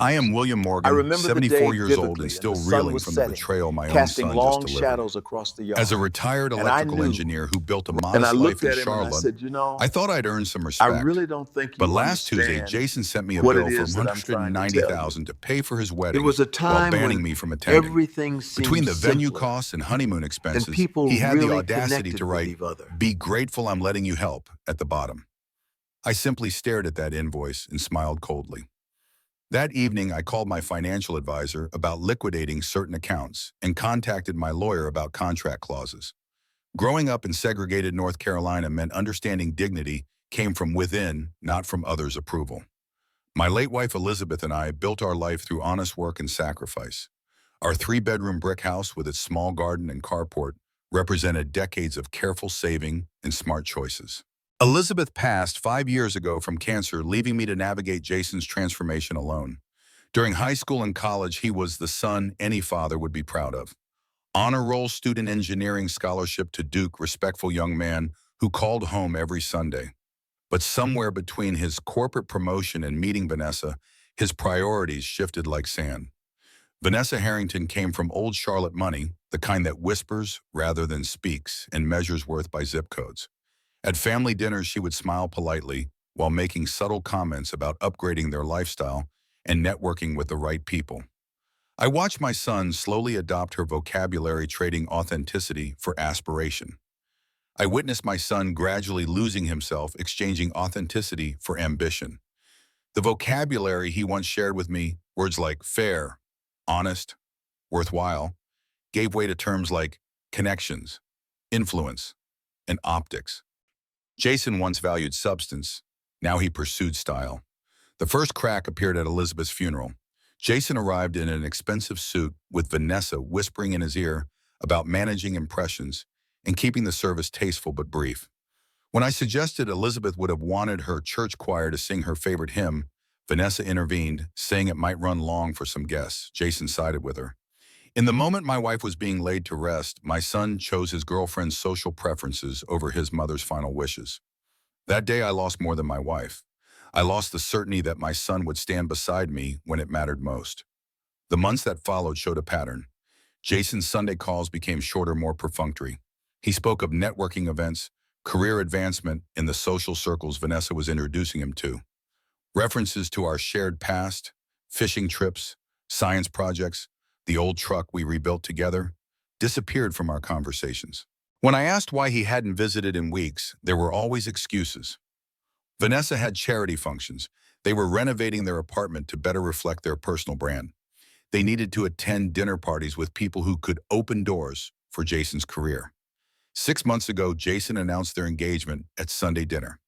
I am William I Morgan, remember the day 74 years old and vividly, and the still sun reeling was from the setting, betrayal my own casting son just long delivered. shadows across the As a yard. retired And I electrical knew, engineer who built a and I modest life looked in at him and I Charlotte, said, you know, I thought I'd earned some I respect. really don't think But you last Tuesday, understand Jason sent me a what it bill for is that I'm trying to tell you. 190,000 to pay for his It wedding was a while time banning when me from attending. everything Between seemed the venue simpler costs and honeymoon and expenses, people he had the really audacity to connected with write, each other. "Be grateful I'm letting you help," at the bottom. I simply stared at that invoice and smiled coldly. That evening, I called my financial advisor about liquidating certain accounts and contacted my lawyer about contract clauses. Growing up in segregated North Carolina meant understanding dignity came from within, not from others' approval. My late wife Elizabeth and I built our life through honest work and sacrifice. Our three-bedroom brick house with its small garden and carport represented decades of careful saving and smart choices. Elizabeth passed 5 years ago from cancer, leaving me to navigate Jason's transformation alone. During high school and college, he was the son any father would be proud of. Honor roll student engineering scholarship to Duke, respectful young man who called home every Sunday. But somewhere between his corporate promotion and meeting Vanessa, his priorities shifted like sand. Vanessa Harrington came from old Charlotte money, the kind that whispers rather than speaks and measures worth by zip codes. At family dinners, she would smile politely while making subtle comments about upgrading their lifestyle and networking with the right people. I watched my son slowly adopt her vocabulary, trading authenticity for aspiration. I witnessed my son gradually losing himself, exchanging authenticity for ambition. The vocabulary he once shared with me, words like fair, honest, worthwhile, gave way to terms like connections, influence, and optics. Jason once valued substance. Now he pursued style. The first crack appeared at Elizabeth's funeral. Jason arrived in an expensive suit with Vanessa whispering in his ear about managing impressions and keeping the service tasteful but brief. When I suggested Elizabeth would have wanted her church choir to sing her favorite hymn, Vanessa intervened, saying it might run long for some guests. Jason sided with her. In the moment my wife was being laid to rest, my son chose his girlfriend's social preferences over his mother's final wishes. That day I lost more than my wife. I lost the certainty that my son would stand beside me when it mattered most. The months that followed showed a pattern. Jason's Sunday calls became shorter, more perfunctory. He spoke of networking events, career advancement in the social circles Vanessa was introducing him to. References to our shared past, fishing trips, science projects, the old truck we rebuilt together, disappeared from our conversations. When I asked why he hadn't visited in weeks, there were always excuses. Vanessa had charity functions. They were renovating their apartment to better reflect their personal brand. They needed to attend dinner parties with people who could open doors for Jason's career. 6 months ago, Jason announced their engagement at Sunday dinner.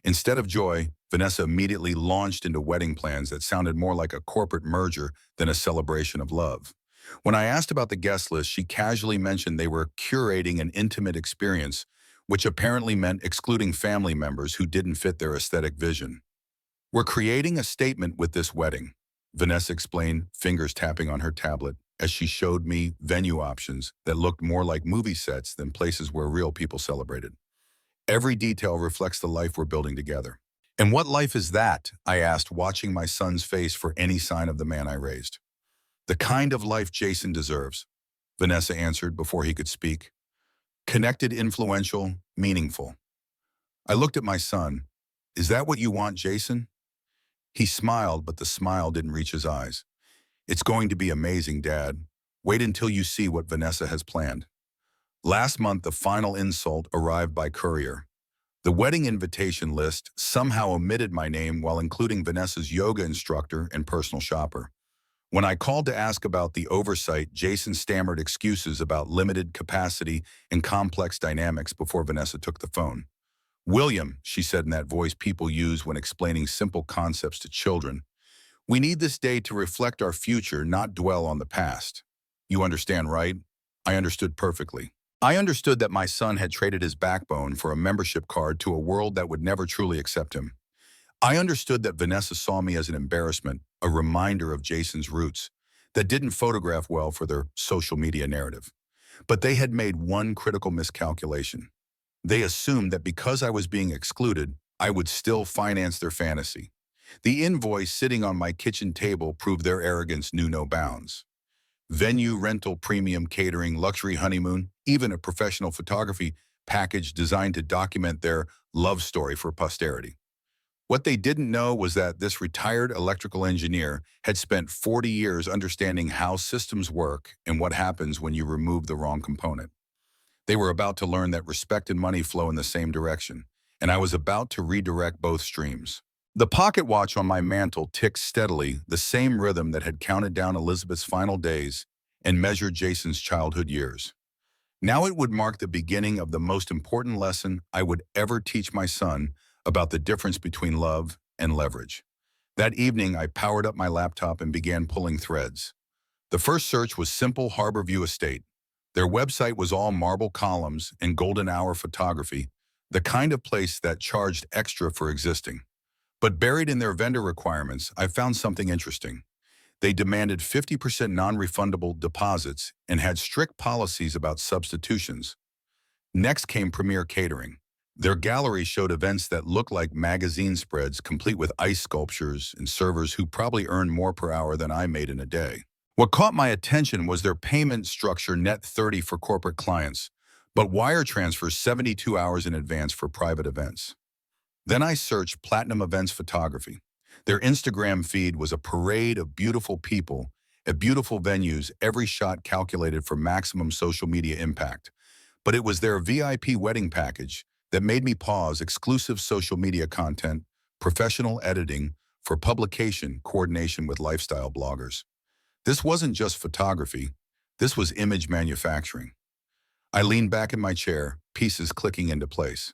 Instead of joy, Vanessa immediately launched into wedding plans that sounded more like a corporate merger than a celebration of love. When I asked about the guest list, she casually mentioned they were curating an intimate experience, which apparently meant excluding family members who didn't fit their aesthetic vision. "We're creating a statement with this wedding," Vanessa explained, fingers tapping on her tablet, as she showed me venue options that looked more like movie sets than places where real people celebrated. "Every detail reflects the life we're building together." "And what life is that?" I asked, watching my son's face for any sign of the man I raised. "The kind of life Jason deserves," Vanessa answered before he could speak. "Connected, influential, meaningful." I looked at my son. "Is that what you want, Jason?" He smiled, but the smile didn't reach his eyes. "It's going to be amazing, Dad. Wait until you see what Vanessa has planned." Last month, the final insult arrived by courier. The wedding invitation list somehow omitted my name while including Vanessa's yoga instructor and personal shopper. When I called to ask about the oversight, Jason stammered excuses about limited capacity and complex dynamics before Vanessa took the phone. "William," she said in that voice people use when explaining simple concepts to children, "we need this day to reflect our future, not dwell on the past." You understand, right? I understood perfectly. I understood that my son had traded his backbone for a membership card to a world that would never truly accept him. I understood that Vanessa saw me as an embarrassment, a reminder of Jason's roots, that didn't photograph well for their social media narrative. But they had made one critical miscalculation. They assumed that because I was being excluded, I would still finance their fantasy. The invoice sitting on my kitchen table proved their arrogance knew no bounds. Venue rental, premium catering, luxury honeymoon, even a professional photography package designed to document their love story for posterity. What they didn't know was that this retired electrical engineer had spent 40 years understanding how systems work and what happens when you remove the wrong component. They were about to learn that respect and money flow in the same direction, and I was about to redirect both streams. The pocket watch on my mantle ticked steadily, the same rhythm that had counted down Elizabeth's final days and measured Jason's childhood years. Now it would mark the beginning of the most important lesson I would ever teach my son about the difference between love and leverage. That evening, I powered up my laptop and began pulling threads. The first search was simple Harborview Estate. Their website was all marble columns and golden hour photography, the kind of place that charged extra for existing. But buried in their vendor requirements, I found something interesting. They demanded 50% non-refundable deposits and had strict policies about substitutions. Next came Premier Catering. Their gallery showed events that looked like magazine spreads, complete with ice sculptures and servers who probably earned more per hour than I made in a day. What caught my attention was their payment structure: net 30 for corporate clients, but wire transfers 72 hours in advance for private events. Then I searched Platinum Events Photography. Their Instagram feed was a parade of beautiful people at beautiful venues, every shot calculated for maximum social media impact. But it was their VIP wedding package that made me pause: exclusive social media content, professional editing for publication, coordination with lifestyle bloggers. This wasn't just photography, this was image manufacturing. I leaned back in my chair, pieces clicking into place.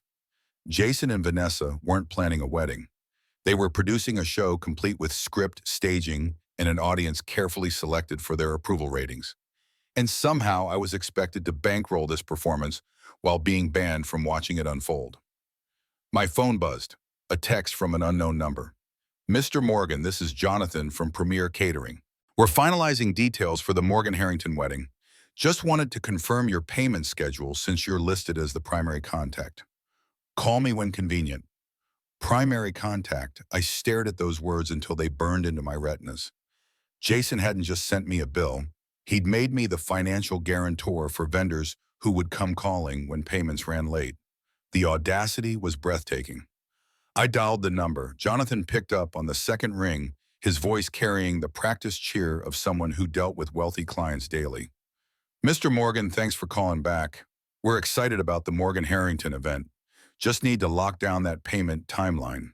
Jason and Vanessa weren't planning a wedding. They were producing a show complete with script, staging, and an audience carefully selected for their approval ratings. And somehow I was expected to bankroll this performance while being banned from watching it unfold. My phone buzzed, a text from an unknown number. "Mr. Morgan, this is Jonathan from Premier Catering. We're finalizing details for the Morgan Harrington wedding. Just wanted to confirm your payment schedule since you're listed as the primary contact. Call me when convenient." Primary contact. I stared at those words until they burned into my retinas. Jason hadn't just sent me a bill. He'd made me the financial guarantor for vendors who would come calling when payments ran late. The audacity was breathtaking. I dialed the number. Jonathan picked up on the second ring, his voice carrying the practiced cheer of someone who dealt with wealthy clients daily. "Mr. Morgan, thanks for calling back. We're excited about the Morgan Harrington event. Just need to lock down that payment timeline."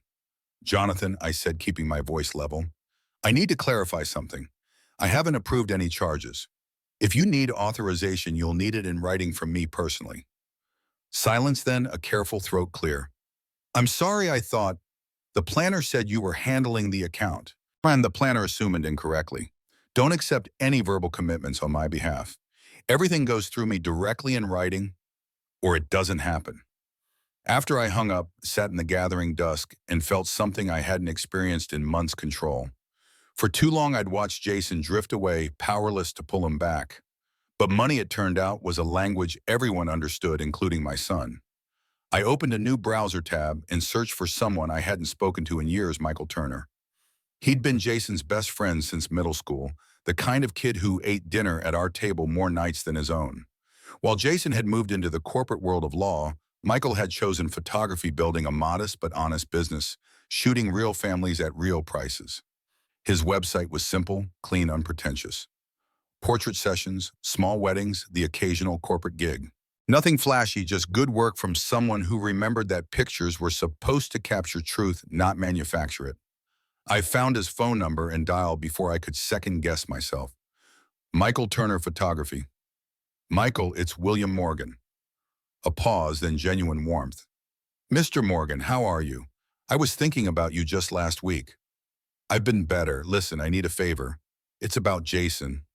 "Jonathan," I said, keeping my voice level, "I need to clarify something. I haven't approved any charges. If you need authorization, you'll need it in writing from me personally." Silence, then a careful throat clear. "I'm sorry, I thought the planner said you were handling the account." And the planner assumed incorrectly. "Don't accept any verbal commitments on my behalf. Everything goes through me directly in writing, or it doesn't happen." After I hung up, sat in the gathering dusk, and felt something I hadn't experienced in months: control. For too long, I'd watched Jason drift away, powerless to pull him back. But money, it turned out, was a language everyone understood, including my son. I opened a new browser tab and searched for someone I hadn't spoken to in years: Michael Turner. He'd been Jason's best friend since middle school, the kind of kid who ate dinner at our table more nights than his own. While Jason had moved into the corporate world of law, Michael had chosen photography, building a modest but honest business, shooting real families at real prices. His website was simple, clean, unpretentious. Portrait sessions, small weddings, the occasional corporate gig. Nothing flashy, just good work from someone who remembered that pictures were supposed to capture truth, not manufacture it. I found his phone number and dialed before I could second-guess myself. "Michael Turner Photography." "Michael, it's William Morgan." A pause, then genuine warmth. "Mr. Morgan, how are you? I was thinking about you just last week." "I've been better. Listen, I need a favor. It's about Jason."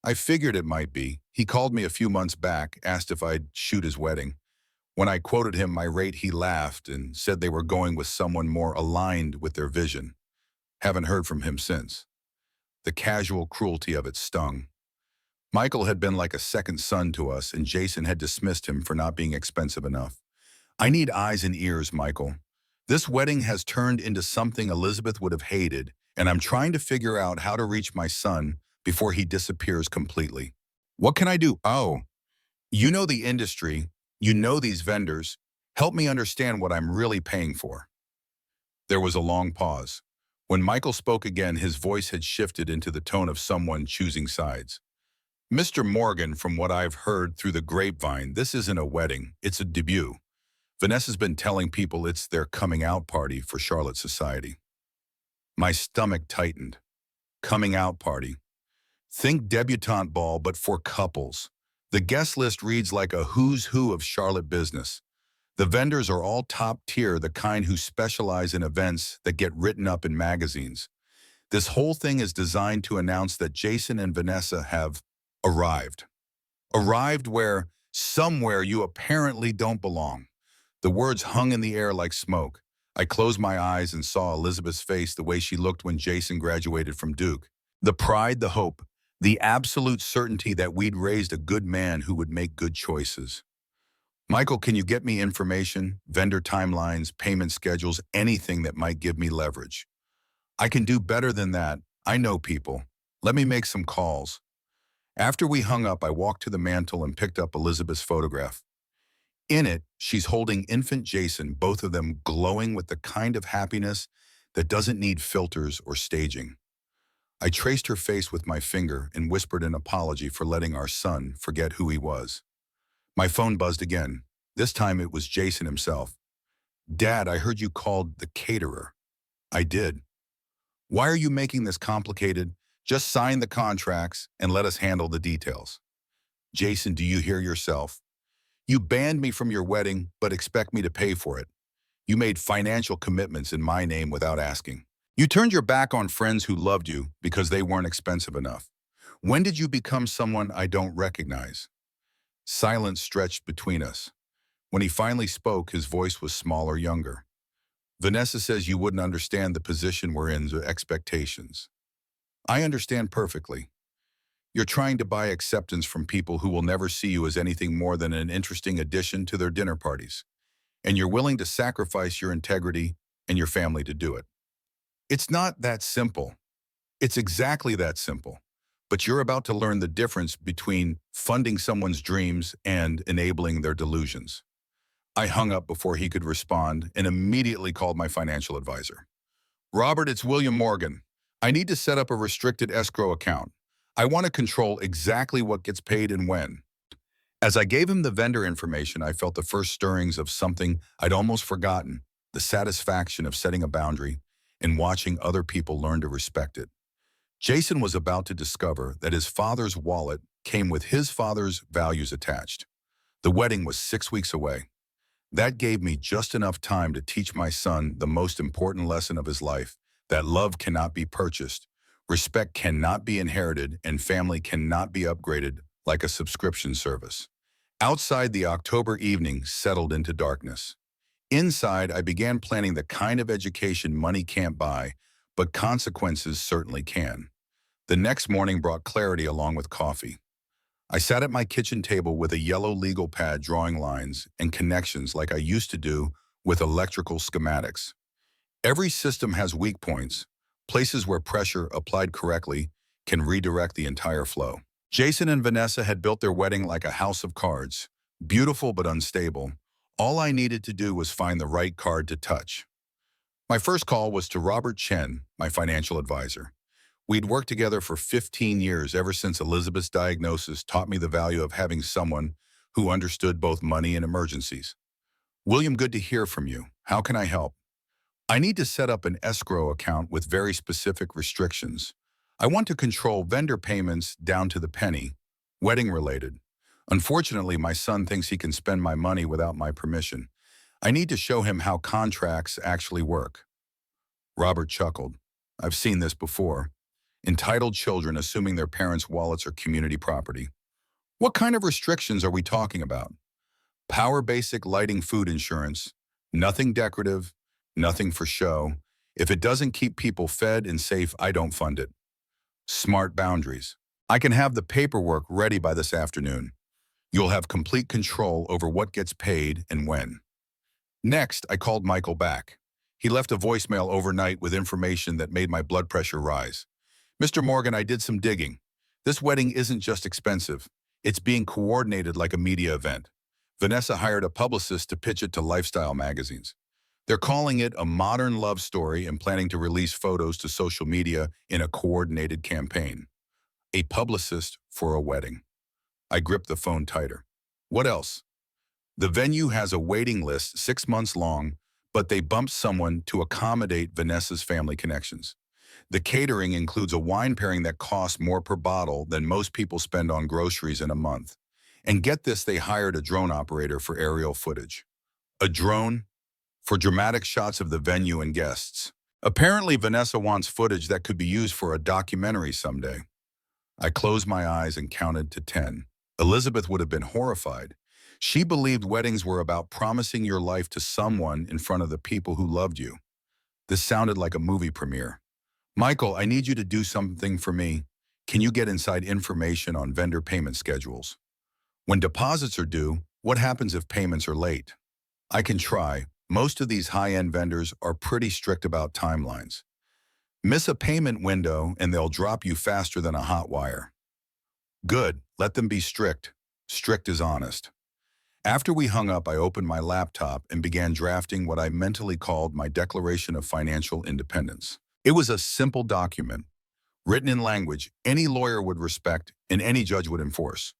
I figured it might be. He called me a few months back, asked if I'd shoot his wedding. When I quoted him my rate, he laughed and said they were going with someone more aligned with their vision. Haven't heard from him since. The casual cruelty of it stung. Michael had been like a second son to us, and Jason had dismissed him for not being expensive enough. "I need eyes and ears, Michael. This wedding has turned into something Elizabeth would have hated, and I'm trying to figure out how to reach my son before he disappears completely. What can I do? Oh, you know the industry. You know these vendors. Help me understand what I'm really paying for. There was a long pause. When Michael spoke again, his voice had shifted into the tone of someone choosing sides. Mr. Morgan, from what I've heard through the grapevine, this isn't a wedding, it's a debut. Vanessa's been telling people it's their coming out party for Charlotte society. My stomach tightened. Coming out party. Think debutante ball, but for couples. The guest list reads like a who's who of Charlotte business. The vendors are all top tier, the kind who specialize in events that get written up in magazines. This whole thing is designed to announce that Jason and Vanessa have arrived. Arrived where? Somewhere you apparently don't belong. The words hung in the air like smoke. I closed my eyes and saw Elizabeth's face the way she looked when Jason graduated from Duke. The pride, the hope, the absolute certainty that we'd raised a good man who would make good choices. Michael, can you get me information, vendor timelines, payment schedules, anything that might give me leverage? I can do better than that. I know people. Let me make some calls. After we hung up, I walked to the mantel and picked up Elizabeth's photograph. In it, she's holding infant Jason, both of them glowing with the kind of happiness that doesn't need filters or staging. I traced her face with my finger and whispered an apology for letting our son forget who he was. My phone buzzed again. This time it was Jason himself. Dad, I heard you called the caterer. I did. Why are you making this complicated? Just sign the contracts and let us handle the details. Jason, do you hear yourself? You banned me from your wedding, but expect me to pay for it. You made financial commitments in my name without asking. You turned your back on friends who loved you because they weren't expensive enough. When did you become someone I don't recognize? Silence stretched between us. When he finally spoke, his voice was smaller, younger. Vanessa says you wouldn't understand the position we're in, the expectations. I understand perfectly. You're trying to buy acceptance from people who will never see you as anything more than an interesting addition to their dinner parties. And you're willing to sacrifice your integrity and your family to do it. It's not that simple. It's exactly that simple. But you're about to learn the difference between funding someone's dreams and enabling their delusions. I hung up before he could respond and immediately called my financial advisor. Robert, it's William Morgan. I need to set up a restricted escrow account. I want to control exactly what gets paid and when. As I gave him the vendor information, I felt the first stirrings of something I'd almost forgotten, the satisfaction of setting a boundary and watching other people learn to respect it. Jason was about to discover that his father's wallet came with his father's values attached. The wedding was 6 weeks away. That gave me just enough time to teach my son the most important lesson of his life, that love cannot be purchased, respect cannot be inherited, and family cannot be upgraded like a subscription service. Outside, the October evening settled into darkness. Inside, I began planning the kind of education money can't buy, but consequences certainly can. The next morning brought clarity along with coffee. I sat at my kitchen table with a yellow legal pad drawing lines and connections like I used to do with electrical schematics. Every system has weak points, places where pressure applied correctly can redirect the entire flow. Jason and Vanessa had built their wedding like a house of cards, beautiful but unstable. All I needed to do was find the right card to touch. My first call was to Robert Chen, my financial advisor. We'd worked together for 15 years, ever since Elizabeth's diagnosis taught me the value of having someone who understood both money and emergencies. William, good to hear from you. How can I help? I need to set up an escrow account with very specific restrictions. I want to control vendor payments down to the penny, wedding related. Unfortunately, my son thinks he can spend my money without my permission. I need to show him how contracts actually work. Robert chuckled. I've seen this before. Entitled children assuming their parents' wallets are community property. What kind of restrictions are we talking about? Power basic lighting, food insurance. Nothing decorative, nothing for show. If it doesn't keep people fed and safe, I don't fund it. Smart boundaries. I can have the paperwork ready by this afternoon. You'll have complete control over what gets paid and when. Next, I called Michael back. He left a voicemail overnight with information that made my blood pressure rise. Mr. Morgan, I did some digging. This wedding isn't just expensive. It's being coordinated like a media event. Vanessa hired a publicist to pitch it to lifestyle magazines. They're calling it a modern love story and planning to release photos to social media in a coordinated campaign. A publicist for a wedding. I gripped the phone tighter. What else? The venue has a waiting list 6 months long, but they bumped someone to accommodate Vanessa's family connections. The catering includes a wine pairing that costs more per bottle than most people spend on groceries in a month. And get this, they hired a drone operator for aerial footage. A drone for dramatic shots of the venue and guests. Apparently, Vanessa wants footage that could be used for a documentary someday. I closed my eyes and counted to 10. Elizabeth would have been horrified. She believed weddings were about promising your life to someone in front of the people who loved you. This sounded like a movie premiere. Michael, I need you to do something for me. Can you get inside information on vendor payment schedules? When deposits are due, what happens if payments are late? I can try. Most of these high-end vendors are pretty strict about timelines. Miss a payment window and they'll drop you faster than a hot wire. Good, let them be strict. Strict is honest. After we hung up, I opened my laptop and began drafting what I mentally called my Declaration of Financial Independence. It was a simple document, written in language any lawyer would respect and any judge would enforce.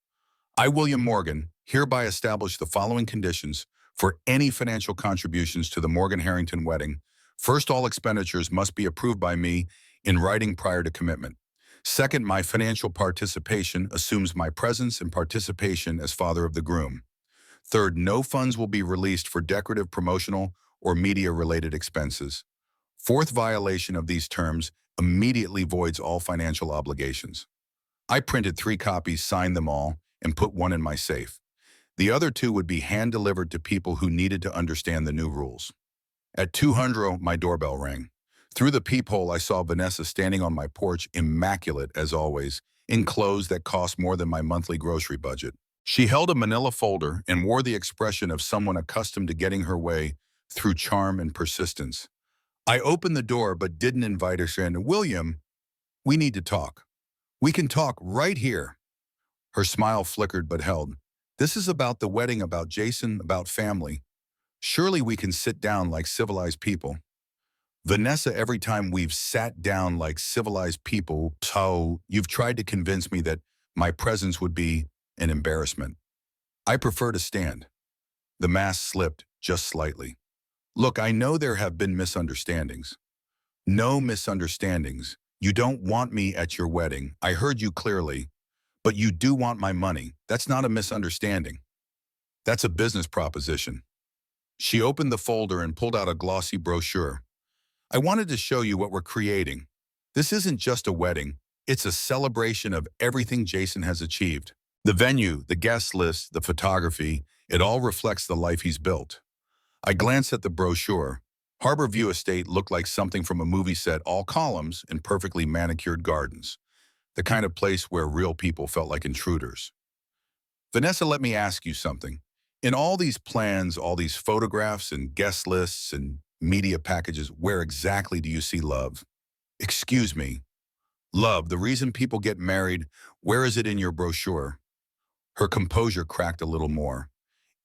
I, William Morgan, hereby establish the following conditions for any financial contributions to the Morgan Harrington wedding. First, all expenditures must be approved by me in writing prior to commitment. Second, my financial participation assumes my presence and participation as father of the groom. Third, no funds will be released for decorative, promotional, or media-related expenses. Fourth violation of these terms immediately voids all financial obligations. I printed 3 copies, signed them all, and put one in my safe. The other 2 would be hand-delivered to people who needed to understand the new rules. At 2:00, my doorbell rang. Through the peephole, I saw Vanessa standing on my porch, immaculate as always, in clothes that cost more than my monthly grocery budget. She held a manila folder and wore the expression of someone accustomed to getting her way through charm and persistence. I opened the door but didn't invite her in. William, we need to talk. We can talk right here. Her smile flickered but held. This is about the wedding, about Jason, about family. Surely we can sit down like civilized people. Vanessa, every time we've sat down like civilized people, so you've tried to convince me that my presence would be an embarrassment. I prefer to stand. The mask slipped just slightly. Look, I know there have been misunderstandings. No misunderstandings. You don't want me at your wedding. I heard you clearly. But you do want my money. That's not a misunderstanding. That's a business proposition. She opened the folder and pulled out a glossy brochure. I wanted to show you what we're creating. This isn't just a wedding. It's a celebration of everything Jason has achieved. The venue, the guest list, the photography, it all reflects the life he's built. I glanced at the brochure. Harbor View Estate looked like something from a movie set, all columns and perfectly manicured gardens. The kind of place where real people felt like intruders. Vanessa, let me ask you something. In all these plans, all these photographs and guest lists and media packages, where exactly do you see love? Excuse me. Love, the reason people get married, where is it in your brochure? Her composure cracked a little more.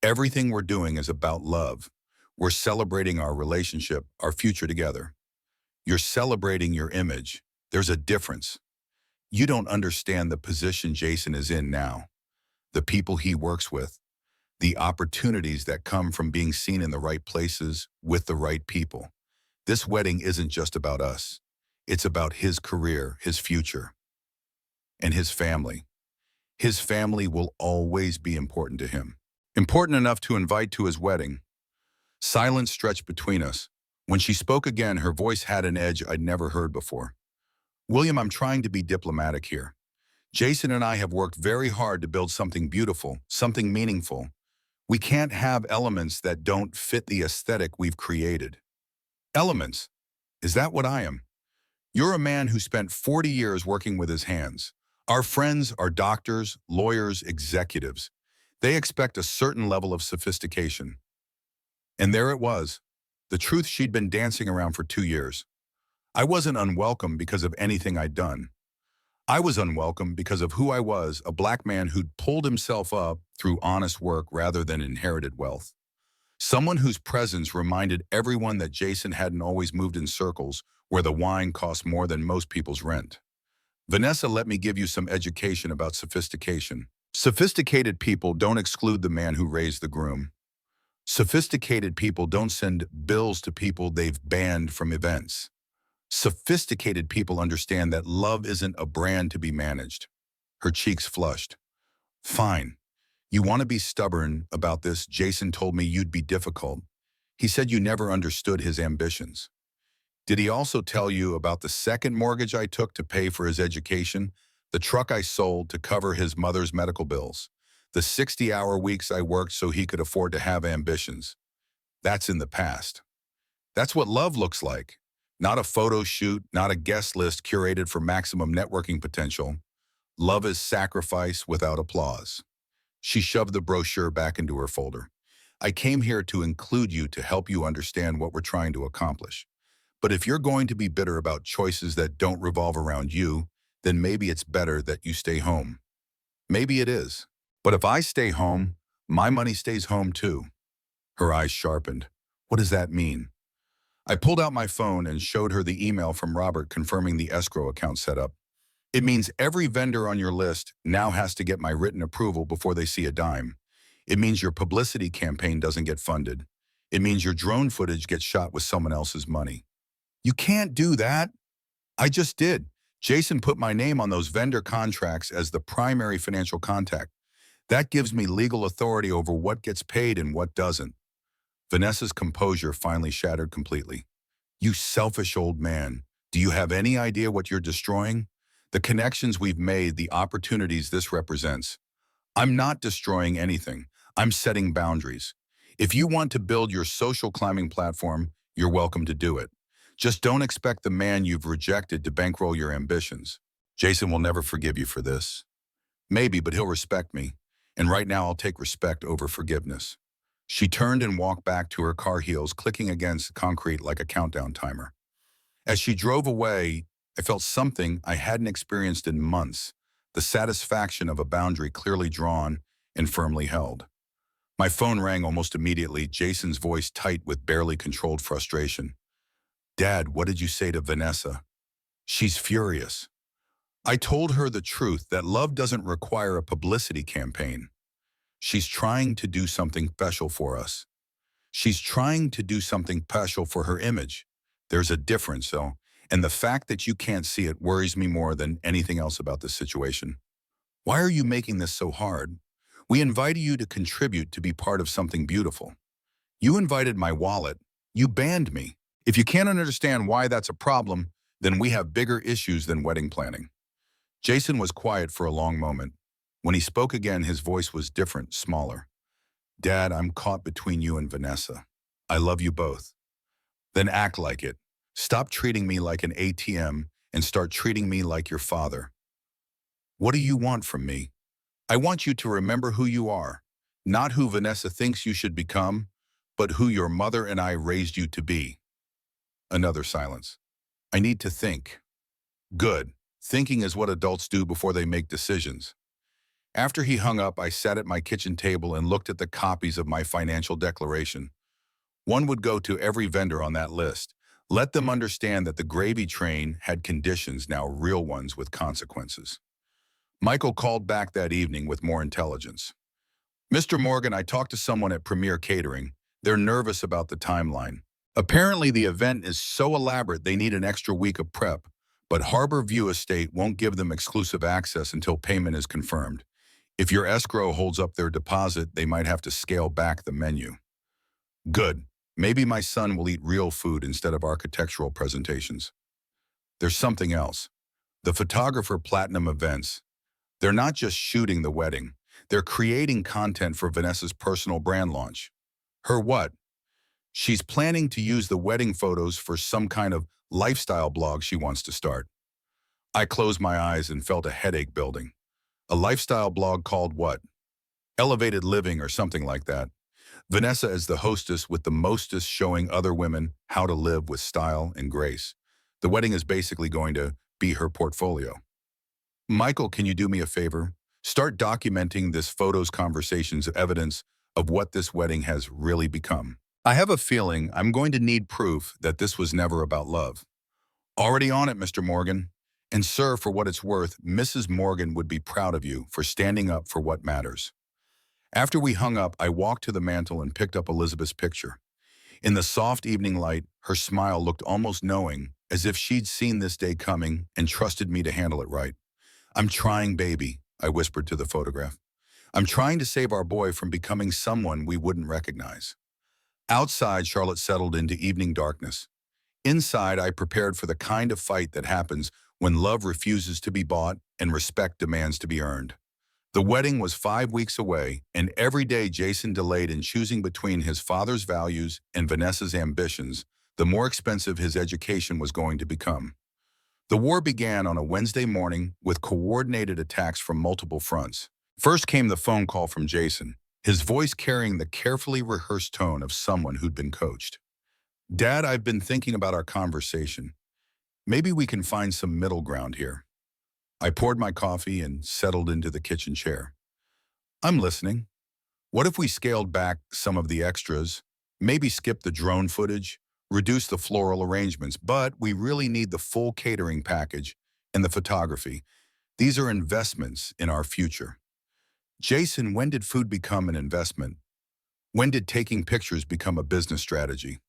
Everything we're doing is about love. We're celebrating our relationship, our future together. You're celebrating your image. There's a difference. You don't understand the position Jason is in now, the people he works with, the opportunities that come from being seen in the right places with the right people. This wedding isn't just about us. It's about his career, his future, and his family. His family will always be important to him. Important enough to invite to his wedding. Silence stretched between us. When she spoke again, her voice had an edge I'd never heard before. William, I'm trying to be diplomatic here. Jason and I have worked very hard to build something beautiful, something meaningful. We can't have elements that don't fit the aesthetic we've created. Elements? Is that what I am? You're a man who spent 40 years working with his hands. Our friends are doctors, lawyers, executives. They expect a certain level of sophistication. And there it was. the truth she'd been dancing around for 2 years. I wasn't unwelcome because of anything I'd done. I was unwelcome because of who I was, a black man who'd pulled himself up through honest work rather than inherited wealth. Someone whose presence reminded everyone that Jason hadn't always moved in circles where the wine cost more than most people's rent. Vanessa, let me give you some education about sophistication. Sophisticated people don't exclude the man who raised the groom. Sophisticated people don't send bills to people they've banned from events. Sophisticated people understand that love isn't a brand to be managed. Her cheeks flushed. Fine. You want to be stubborn about this? Jason told me you'd be difficult. He said you never understood his ambitions. Did he also tell you about the second mortgage I took to pay for his education, the truck I sold to cover his mother's medical bills, the 60-hour weeks I worked so he could afford to have ambitions? That's in the past. That's what love looks like. Not a photo shoot, not a guest list curated for maximum networking potential. Love is sacrifice without applause. She shoved the brochure back into her folder. I came here to include you to help you understand what we're trying to accomplish. But if you're going to be bitter about choices that don't revolve around you, then maybe it's better that you stay home. Maybe it is. But if I stay home, my money stays home too. Her eyes sharpened. What does that mean? I pulled out my phone and showed her the email from Robert confirming the escrow account setup. It means every vendor on your list now has to get my written approval before they see a dime. It means your publicity campaign doesn't get funded. It means your drone footage gets shot with someone else's money. You can't do that. I just did. Jason put my name on those vendor contracts as the primary financial contact. That gives me legal authority over what gets paid and what doesn't. Vanessa's composure finally shattered completely. You selfish old man. Do you have any idea what you're destroying? The connections we've made, the opportunities this represents. I'm not destroying anything. I'm setting boundaries. If you want to build your social climbing platform, you're welcome to do it. Just don't expect the man you've rejected to bankroll your ambitions. Jason will never forgive you for this. Maybe, but he'll respect me. And right now I'll take respect over forgiveness. She turned and walked back to her car heels, clicking against concrete like a countdown timer. As she drove away, I felt something I hadn't experienced in months, the satisfaction of a boundary clearly drawn and firmly held. My phone rang almost immediately, Jason's voice tight with barely controlled frustration. Dad, what did you say to Vanessa? She's furious. I told her the truth that love doesn't require a publicity campaign. She's trying to do something special for us. She's trying to do something special for her image. There's a difference, though, and the fact that you can't see it worries me more than anything else about this situation. Why are you making this so hard? We invited you to contribute to be part of something beautiful. You invited my wallet. You banned me. If you can't understand why that's a problem, then we have bigger issues than wedding planning. Jason was quiet for a long moment. When he spoke again, his voice was different, smaller. Dad, I'm caught between you and Vanessa. I love you both. Then act like it. Stop treating me like an ATM and start treating me like your father. What do you want from me? I want you to remember who you are, not who Vanessa thinks you should become, but who your mother and I raised you to be. Another silence. I need to think. Good. Thinking is what adults do before they make decisions. After he hung up, I sat at my kitchen table and looked at the copies of my financial declaration. One would go to every vendor on that list. Let them understand that the gravy train had conditions, now real ones with consequences. Michael called back that evening with more intelligence. Mr. Morgan, I talked to someone at Premier Catering. They're nervous about the timeline. Apparently the event is so elaborate they need an extra week of prep, but Harbor View Estate won't give them exclusive access until payment is confirmed. If your escrow holds up their deposit, they might have to scale back the menu. Good. Maybe my son will eat real food instead of architectural presentations. There's something else. The photographer Platinum Events. They're not just shooting the wedding. They're creating content for Vanessa's personal brand launch. Her what? She's planning to use the wedding photos for some kind of lifestyle blog she wants to start. I closed my eyes and felt a headache building. A lifestyle blog called what? Elevated Living or something like that. Vanessa as the hostess with the mostest showing other women how to live with style and grace. The wedding is basically going to be her portfolio. Michael, can you do me a favor? Start documenting this photos conversations evidence of what this wedding has really become. I have a feeling I'm going to need proof that this was never about love. Already on it, Mr. Morgan. And sir, for what it's worth, Mrs. Morgan would be proud of you for standing up for what matters. After we hung up, I walked to the mantel and picked up Elizabeth's picture. In the soft evening light, her smile looked almost knowing, as if she'd seen this day coming and trusted me to handle it right. I'm trying, baby, I whispered to the photograph. I'm trying to save our boy from becoming someone we wouldn't recognize. Outside, Charlotte settled into evening darkness. Inside, I prepared for the kind of fight that happens when love refuses to be bought and respect demands to be earned. The wedding was 5 weeks away, and every day Jason delayed in choosing between his father's values and Vanessa's ambitions, the more expensive his education was going to become. The war began on a Wednesday morning with coordinated attacks from multiple fronts. First came the phone call from Jason, his voice carrying the carefully rehearsed tone of someone who'd been coached. Dad, I've been thinking about our conversation. Maybe we can find some middle ground here. I poured my coffee and settled into the kitchen chair. I'm listening. What if we scaled back some of the extras, maybe skip the drone footage, reduce the floral arrangements, but we really need the full catering package and the photography. These are investments in our future. Jason, when did food become an investment? When did taking pictures become a business strategy?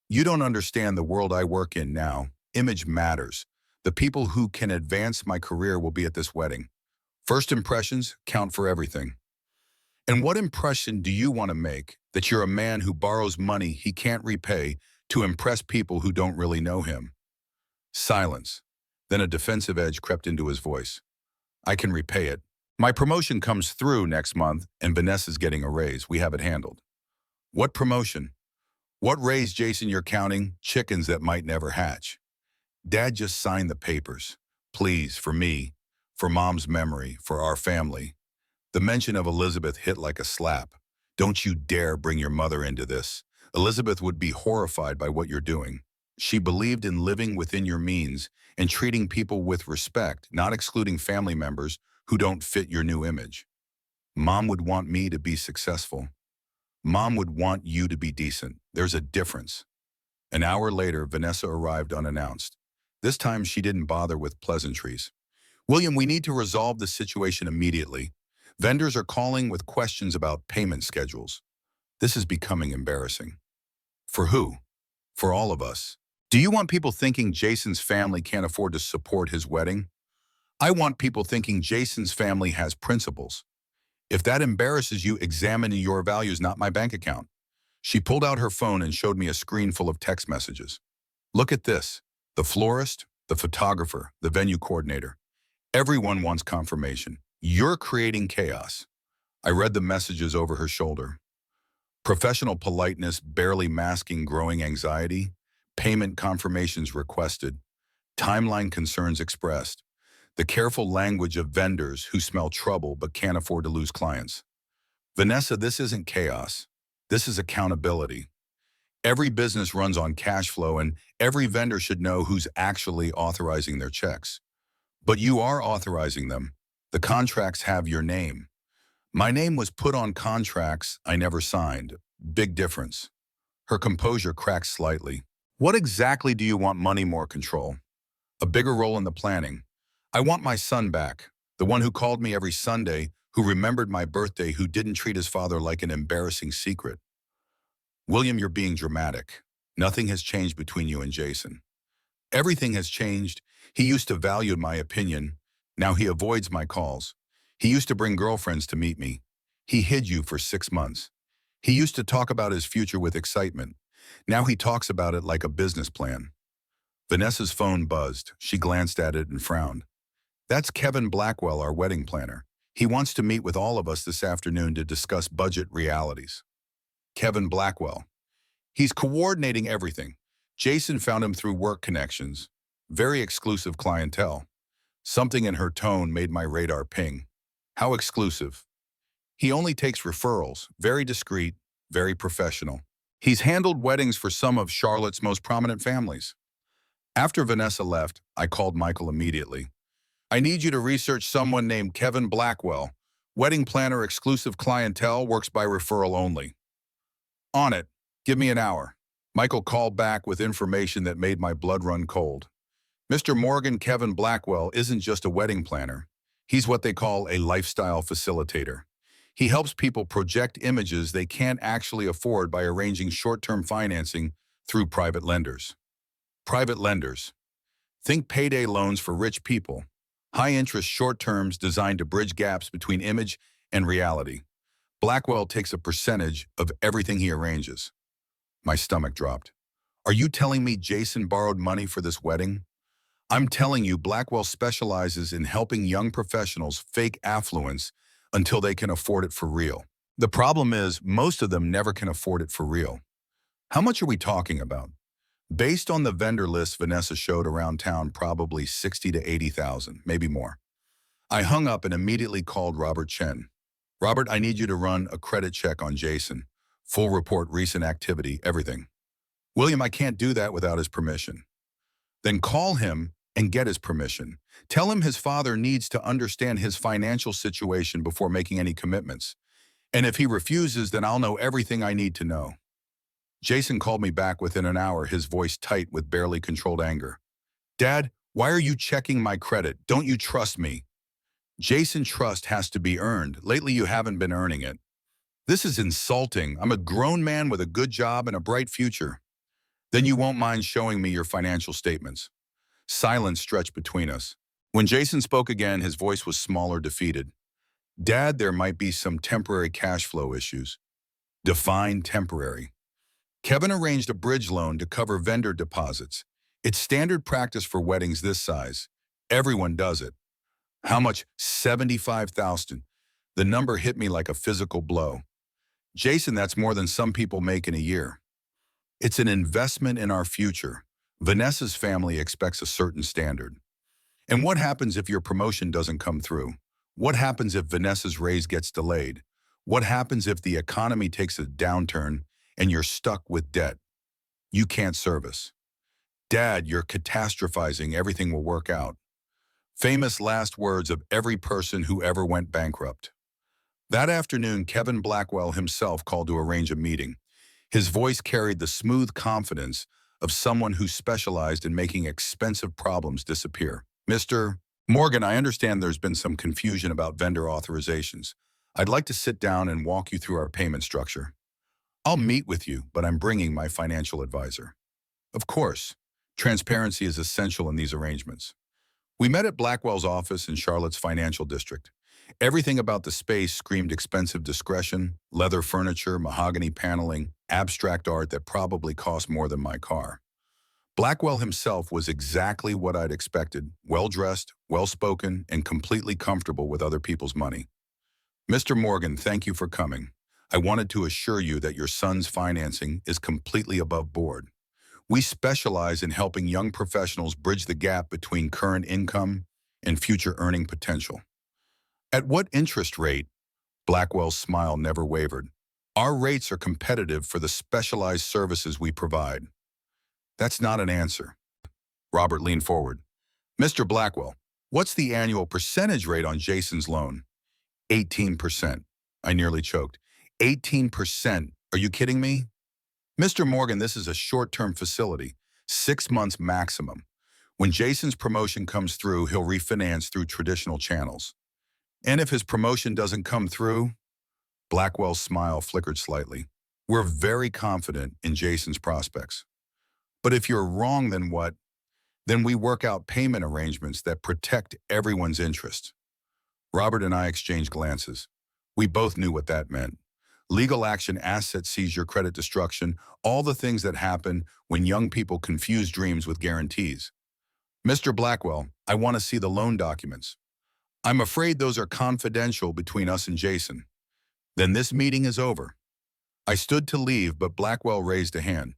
You don't understand the world I work in now. Image matters. The people who can advance my career will be at this wedding. First impressions count for everything. And what impression do you want to make that you're a man who borrows money he can't repay to impress people who don't really know him? Silence. Then a defensive edge crept into his voice. I can repay it. My promotion comes through next month and Vanessa's getting a raise. We have it handled. What promotion? What raise, Jason? You're counting chickens that might never hatch. Dad just signed the papers. Please, for me, for Mom's memory, for our family. The mention of Elizabeth hit like a slap. Don't you dare bring your mother into this. Elizabeth would be horrified by what you're doing. She believed in living within your means and treating people with respect, not excluding family members who don't fit your new image. Mom would want me to be successful. Mom would want you to be decent. There's a difference. An hour later, Vanessa arrived unannounced. This time, she didn't bother with pleasantries. William, we need to resolve the situation immediately. Vendors are calling with questions about payment schedules. This is becoming embarrassing. For who? For all of us. Do you want people thinking Jason's family can't afford to support his wedding? I want people thinking Jason's family has principles. If that embarrasses you, examine your values, not my bank account. She pulled out her phone and showed me a screen full of text messages. Look at this. The florist, the photographer, the venue coordinator. Everyone wants confirmation. You're creating chaos. I read the messages over her shoulder. Professional politeness barely masking growing anxiety. Payment confirmations requested. Timeline concerns expressed. The careful language of vendors who smell trouble but can't afford to lose clients. Vanessa, this isn't chaos. This is accountability. Every business runs on cash flow, and every vendor should know who's actually authorizing their checks. But you are authorizing them. The contracts have your name. My name was put on contracts I never signed. Big difference. Her composure cracked slightly. What exactly do you want? Money, more control. A bigger role in the planning. I want my son back, the one who called me every Sunday, who remembered my birthday, who didn't treat his father like an embarrassing secret. William, you're being dramatic. Nothing has changed between you and Jason. Everything has changed. He used to value my opinion. Now he avoids my calls. He used to bring girlfriends to meet me. He hid you for 6 months. He used to talk about his future with excitement. Now he talks about it like a business plan. Vanessa's phone buzzed. She glanced at it and frowned. That's Kevin Blackwell, our wedding planner. He wants to meet with all of us this afternoon to discuss budget realities. Kevin Blackwell. He's coordinating everything. Jason found him through work connections. Very exclusive clientele. Something in her tone made my radar ping. How exclusive? He only takes referrals, very discreet, very professional. He's handled weddings for some of Charlotte's most prominent families. After Vanessa left, I called Michael immediately. I need you to research someone named Kevin Blackwell. Wedding planner, exclusive clientele, works by referral only. On it. Give me an hour. Michael called back with information that made my blood run cold. Mr. Morgan, Kevin Blackwell isn't just a wedding planner. He's what they call a lifestyle facilitator. He helps people project images they can't actually afford by arranging short-term financing through private lenders. Private lenders. Think payday loans for rich people. High-interest short-terms designed to bridge gaps between image and reality. Blackwell takes a percentage of everything he arranges. My stomach dropped. Are you telling me Jason borrowed money for this wedding? I'm telling you, Blackwell specializes in helping young professionals fake affluence until they can afford it for real. The problem is, most of them never can afford it for real. How much are we talking about? Based on the vendor list Vanessa showed around town, probably 60 to 80,000, maybe more. I hung up and immediately called Robert Chen. Robert, I need you to run a credit check on Jason. Full report, recent activity, everything. William, I can't do that without his permission. Then call him and get his permission. Tell him his father needs to understand his financial situation before making any commitments. And if he refuses, then I'll know everything I need to know. Jason called me back within an hour, his voice tight with barely controlled anger. Dad, why are you checking my credit? Don't you trust me? Jason, trust has to be earned. Lately, you haven't been earning it. This is insulting. I'm a grown man with a good job and a bright future. Then you won't mind showing me your financial statements. Silence stretched between us. When Jason spoke again, his voice was smaller, defeated. Dad, there might be some temporary cash flow issues. Define temporary. Kevin arranged a bridge loan to cover vendor deposits. It's standard practice for weddings this size. Everyone does it. How much? $75,000. The number hit me like a physical blow. Jason, that's more than some people make in a year. It's an investment in our future. Vanessa's family expects a certain standard. And what happens if your promotion doesn't come through? What happens if Vanessa's raise gets delayed? What happens if the economy takes a downturn and you're stuck with debt you can't service? Dad, you're catastrophizing. Everything will work out. Famous last words of every person who ever went bankrupt. That afternoon, Kevin Blackwell himself called to arrange a meeting. His voice carried the smooth confidence of someone who specialized in making expensive problems disappear. Mr. Morgan, I understand there's been some confusion about vendor authorizations. I'd like to sit down and walk you through our payment structure. I'll meet with you, but I'm bringing my financial advisor. Of course, transparency is essential in these arrangements. We met at Blackwell's office in Charlotte's financial district. Everything about the space screamed expensive discretion, leather furniture, mahogany paneling, abstract art that probably cost more than my car. Blackwell himself was exactly what I'd expected, well-dressed, well-spoken, and completely comfortable with other people's money. Mr. Morgan, thank you for coming. I wanted to assure you that your son's financing is completely above board. We specialize in helping young professionals bridge the gap between current income and future earning potential. At what interest rate? Blackwell's smile never wavered. Our rates are competitive for the specialized services we provide. That's not an answer. Robert leaned forward. Mr. Blackwell, what's the annual percentage rate on Jason's loan? 18%. I nearly choked. 18%. Are you kidding me? Mr. Morgan, this is a short-term facility, 6 months maximum. When Jason's promotion comes through, he'll refinance through traditional channels. And if his promotion doesn't come through, Blackwell's smile flickered slightly. We're very confident in Jason's prospects. But if you're wrong, then what? Then we work out payment arrangements that protect everyone's interest. Robert and I exchanged glances. We both knew what that meant. Legal action, asset seizure, credit destruction, all the things that happen when young people confuse dreams with guarantees. Mr. Blackwell, I want to see the loan documents. I'm afraid those are confidential between us and Jason. Then this meeting is over. I stood to leave, but Blackwell raised a hand.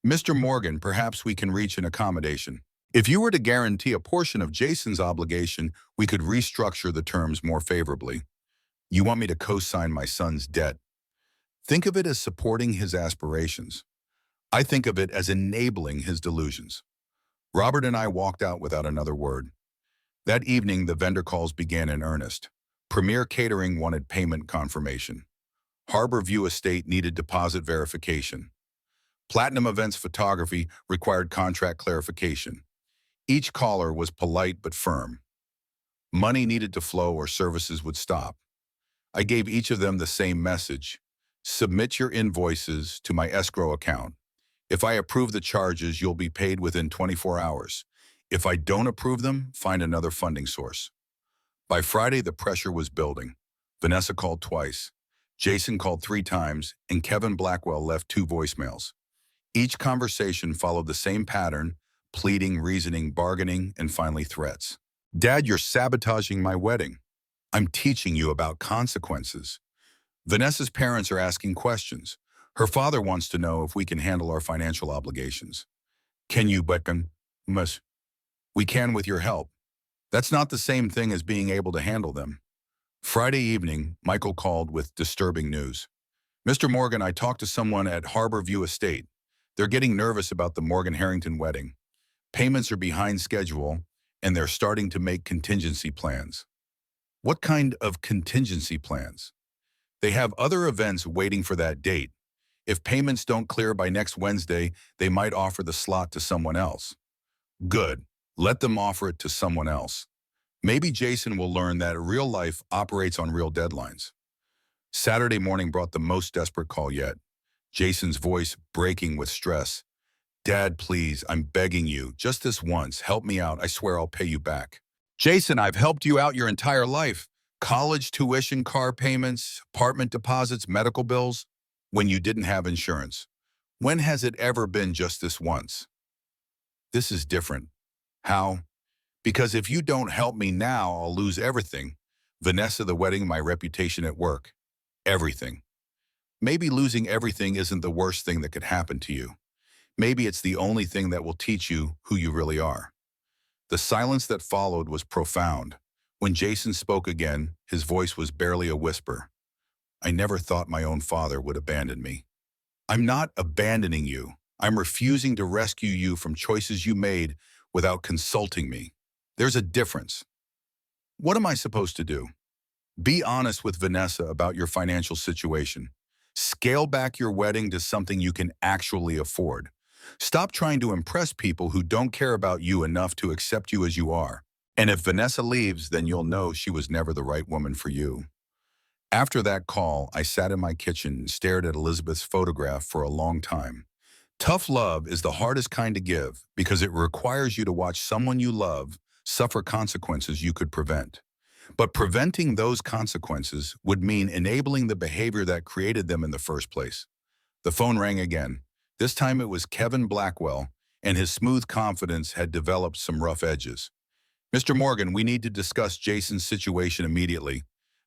Mr. Morgan, perhaps we can reach an accommodation. If you were to guarantee a portion of Jason's obligation, we could restructure the terms more favorably. You want me to co-sign my son's debt? Think of it as supporting his aspirations. I think of it as enabling his delusions. Robert and I walked out without another word. That evening, the vendor calls began in earnest. Premier Catering wanted payment confirmation. Harbor View Estate needed deposit verification. Platinum Events Photography required contract clarification. Each caller was polite but firm. Money needed to flow or services would stop. I gave each of them the same message. Submit your invoices to my escrow account. If I approve the charges, you'll be paid within 24 hours. If I don't approve them, find another funding source. By Friday, the pressure was building. Vanessa called twice. Jason called 3 times, and Kevin Blackwell left 2 voicemails. Each conversation followed the same pattern: pleading, reasoning, bargaining, and finally threats. Dad, you're sabotaging my wedding. I'm teaching you about consequences. Vanessa's parents are asking questions. Her father wants to know if we can handle our financial obligations. Can you, Beckham? Must. We can with your help. That's not the same thing as being able to handle them. Friday evening, Michael called with disturbing news. Mr. Morgan, I talked to someone at Harbor View Estate. They're getting nervous about the Morgan Harrington wedding. Payments are behind schedule, and they're starting to make contingency plans. What kind of contingency plans? They have other events waiting for that date. If payments don't clear by next Wednesday, they might offer the slot to someone else. Good. Let them offer it to someone else. Maybe Jason will learn that real life operates on real deadlines. Saturday morning brought the most desperate call yet. Jason's voice breaking with stress. Dad, please, I'm begging you, just this once, help me out. I swear I'll pay you back. Jason, I've helped you out your entire life. College tuition, car payments, apartment deposits, medical bills, when you didn't have insurance. When has it ever been just this once? This is different. How? Because if you don't help me now, I'll lose everything. Vanessa, the wedding, my reputation at work. Everything. Maybe losing everything isn't the worst thing that could happen to you. Maybe it's the only thing that will teach you who you really are. The silence that followed was profound. When Jason spoke again, his voice was barely a whisper. I never thought my own father would abandon me. I'm not abandoning you. I'm refusing to rescue you from choices you made without consulting me. There's a difference. What am I supposed to do? Be honest with Vanessa about your financial situation. Scale back your wedding to something you can actually afford. Stop trying to impress people who don't care about you enough to accept you as you are. And if Vanessa leaves, then you'll know she was never the right woman for you. After that call, I sat in my kitchen and stared at Elizabeth's photograph for a long time. Tough love is the hardest kind to give because it requires you to watch someone you love suffer consequences you could prevent. But preventing those consequences would mean enabling the behavior that created them in the first place. The phone rang again. This time it was Kevin Blackwell, and his smooth confidence had developed some rough edges. Mr. Morgan, we need to discuss Jason's situation immediately.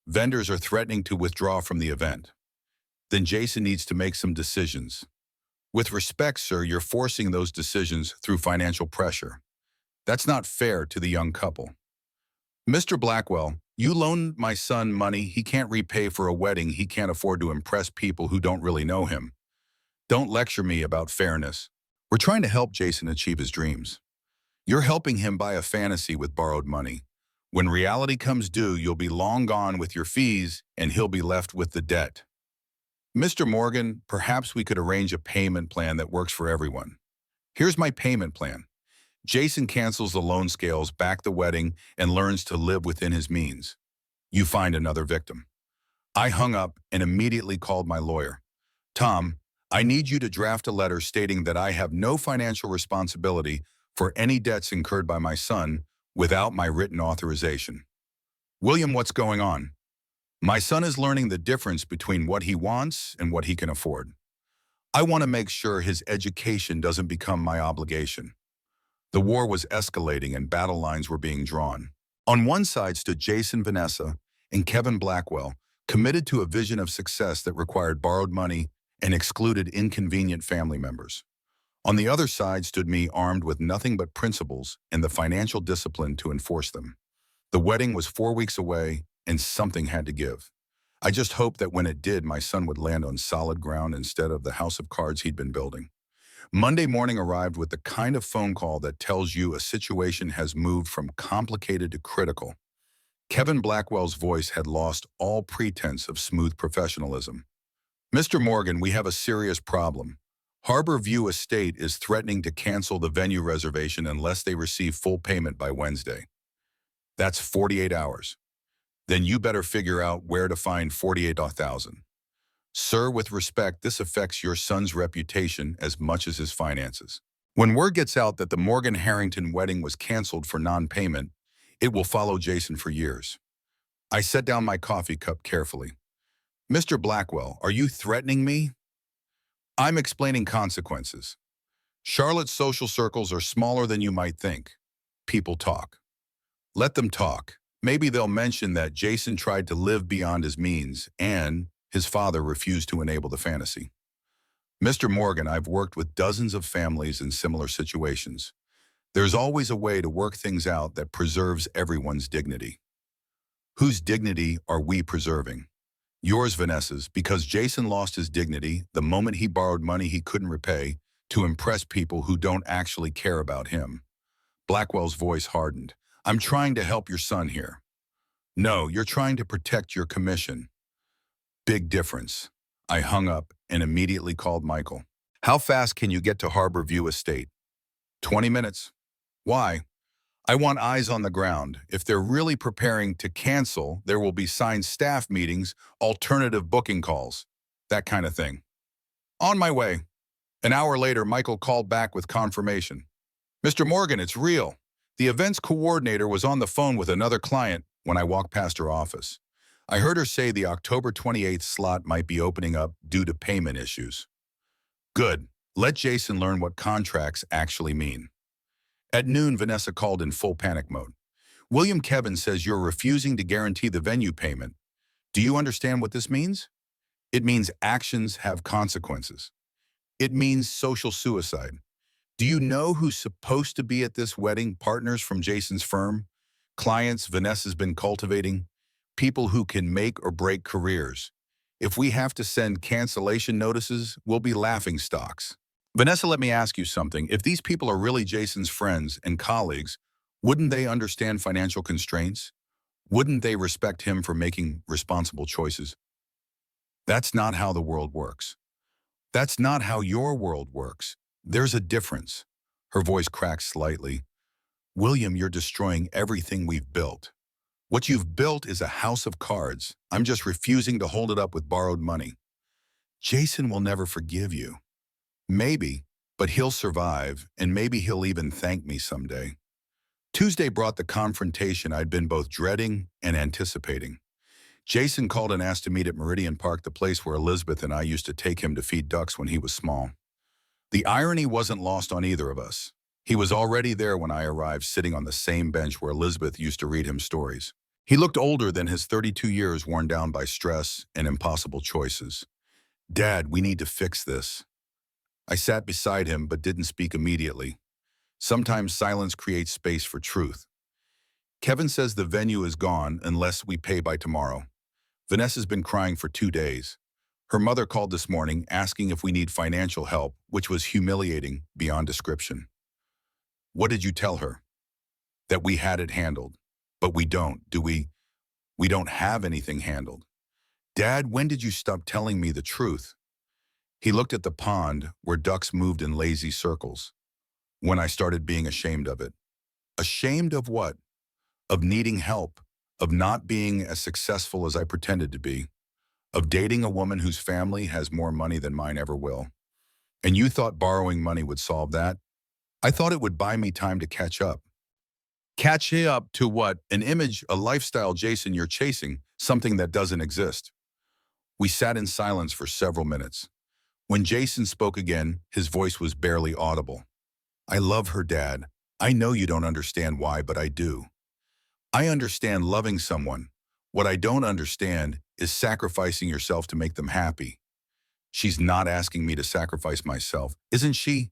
Vendors are threatening to withdraw from the event. Then Jason needs to make some decisions. With respect, sir, you're forcing those decisions through financial pressure. That's not fair to the young couple. Mr. Blackwell, you loaned my son money he can't repay for a wedding he can't afford to impress people who don't really know him. Don't lecture me about fairness. We're trying to help Jason achieve his dreams. You're helping him buy a fantasy with borrowed money. When reality comes due, you'll be long gone with your fees and he'll be left with the debt. Mr. Morgan, perhaps we could arrange a payment plan that works for everyone. Here's my payment plan. Jason cancels the loan scales, back the wedding, and learns to live within his means. You find another victim. I hung up and immediately called my lawyer. Tom, I need you to draft a letter stating that I have no financial responsibility for any debts incurred by my son without my written authorization. William, what's going on? My son is learning the difference between what he wants and what he can afford. I want to make sure his education doesn't become my obligation. The war was escalating and battle lines were being drawn. On one side stood Jason, Vanessa, and Kevin Blackwell, committed to a vision of success that required borrowed money and excluded inconvenient family members. On the other side stood me, armed with nothing but principles and the financial discipline to enforce them. The wedding was 4 weeks away, and something had to give. I just hoped that when it did, my son would land on solid ground instead of the house of cards he'd been building. Monday morning arrived with the kind of phone call that tells you a situation has moved from complicated to critical. Kevin Blackwell's voice had lost all pretense of smooth professionalism. Mr. Morgan, we have a serious problem. Harbor View Estate is threatening to cancel the venue reservation unless they receive full payment by Wednesday. That's 48 hours. Then you better figure out where to find 48,000. Sir, with respect, this affects your son's reputation as much as his finances. When word gets out that the Morgan Harrington wedding was canceled for non-payment, it will follow Jason for years. I set down my coffee cup carefully. Mr. Blackwell, are you threatening me? I'm explaining consequences. Charlotte's social circles are smaller than you might think. People talk. Let them talk. Maybe they'll mention that Jason tried to live beyond his means and his father refused to enable the fantasy. Mr. Morgan, I've worked with dozens of families in similar situations. There's always a way to work things out that preserves everyone's dignity. Whose dignity are we preserving? Yours, Vanessa's, because Jason lost his dignity the moment he borrowed money he couldn't repay to impress people who don't actually care about him. Blackwell's voice hardened. I'm trying to help your son here. No, you're trying to protect your commission. Big difference. I hung up and immediately called Michael. How fast can you get to Harbor View Estate? 20 minutes. Why? I want eyes on the ground. If they're really preparing to cancel, there will be signed staff meetings, alternative booking calls, that kind of thing. On my way. An hour later, Michael called back with confirmation. Mr. Morgan, it's real. The events coordinator was on the phone with another client when I walked past her office. I heard her say the October 28th slot might be opening up due to payment issues. Good. Let Jason learn what contracts actually mean. At noon, Vanessa called in full panic mode. William Kevin says you're refusing to guarantee the venue payment. Do you understand what this means? It means actions have consequences. It means social suicide. Do you know who's supposed to be at this wedding? Partners from Jason's firm? Clients Vanessa's been cultivating? People who can make or break careers. If we have to send cancellation notices, we'll be laughing stocks. Vanessa, let me ask you something. If these people are really Jason's friends and colleagues, wouldn't they understand financial constraints? Wouldn't they respect him for making responsible choices? That's not how the world works. That's not how your world works. There's a difference. Her voice cracked slightly. William, you're destroying everything we've built. What you've built is a house of cards. I'm just refusing to hold it up with borrowed money. Jason will never forgive you. Maybe, but he'll survive, and maybe he'll even thank me someday. Tuesday brought the confrontation I'd been both dreading and anticipating. Jason called and asked to meet at Meridian Park, the place where Elizabeth and I used to take him to feed ducks when he was small. The irony wasn't lost on either of us. He was already there when I arrived, sitting on the same bench where Elizabeth used to read him stories. He looked older than his 32 years, worn down by stress and impossible choices. Dad, we need to fix this. I sat beside him but didn't speak immediately. Sometimes silence creates space for truth. Kevin says the venue is gone unless we pay by tomorrow. Vanessa's been crying for 2 days. Her mother called this morning asking if we need financial help, which was humiliating beyond description. What did you tell her? That we had it handled. But we don't, do we? We don't have anything handled. Dad, when did you stop telling me the truth? He looked at the pond where ducks moved in lazy circles. When I started being ashamed of it. Ashamed of what? Of needing help, of not being as successful as I pretended to be, of dating a woman whose family has more money than mine ever will. And you thought borrowing money would solve that? I thought it would buy me time to catch up. Catch up to what? An image, a lifestyle, Jason, you're chasing, something that doesn't exist. We sat in silence for several minutes. When Jason spoke again, his voice was barely audible. I love her, Dad. I know you don't understand why, but I do. I understand loving someone. What I don't understand is sacrificing yourself to make them happy. She's not asking me to sacrifice myself, isn't she?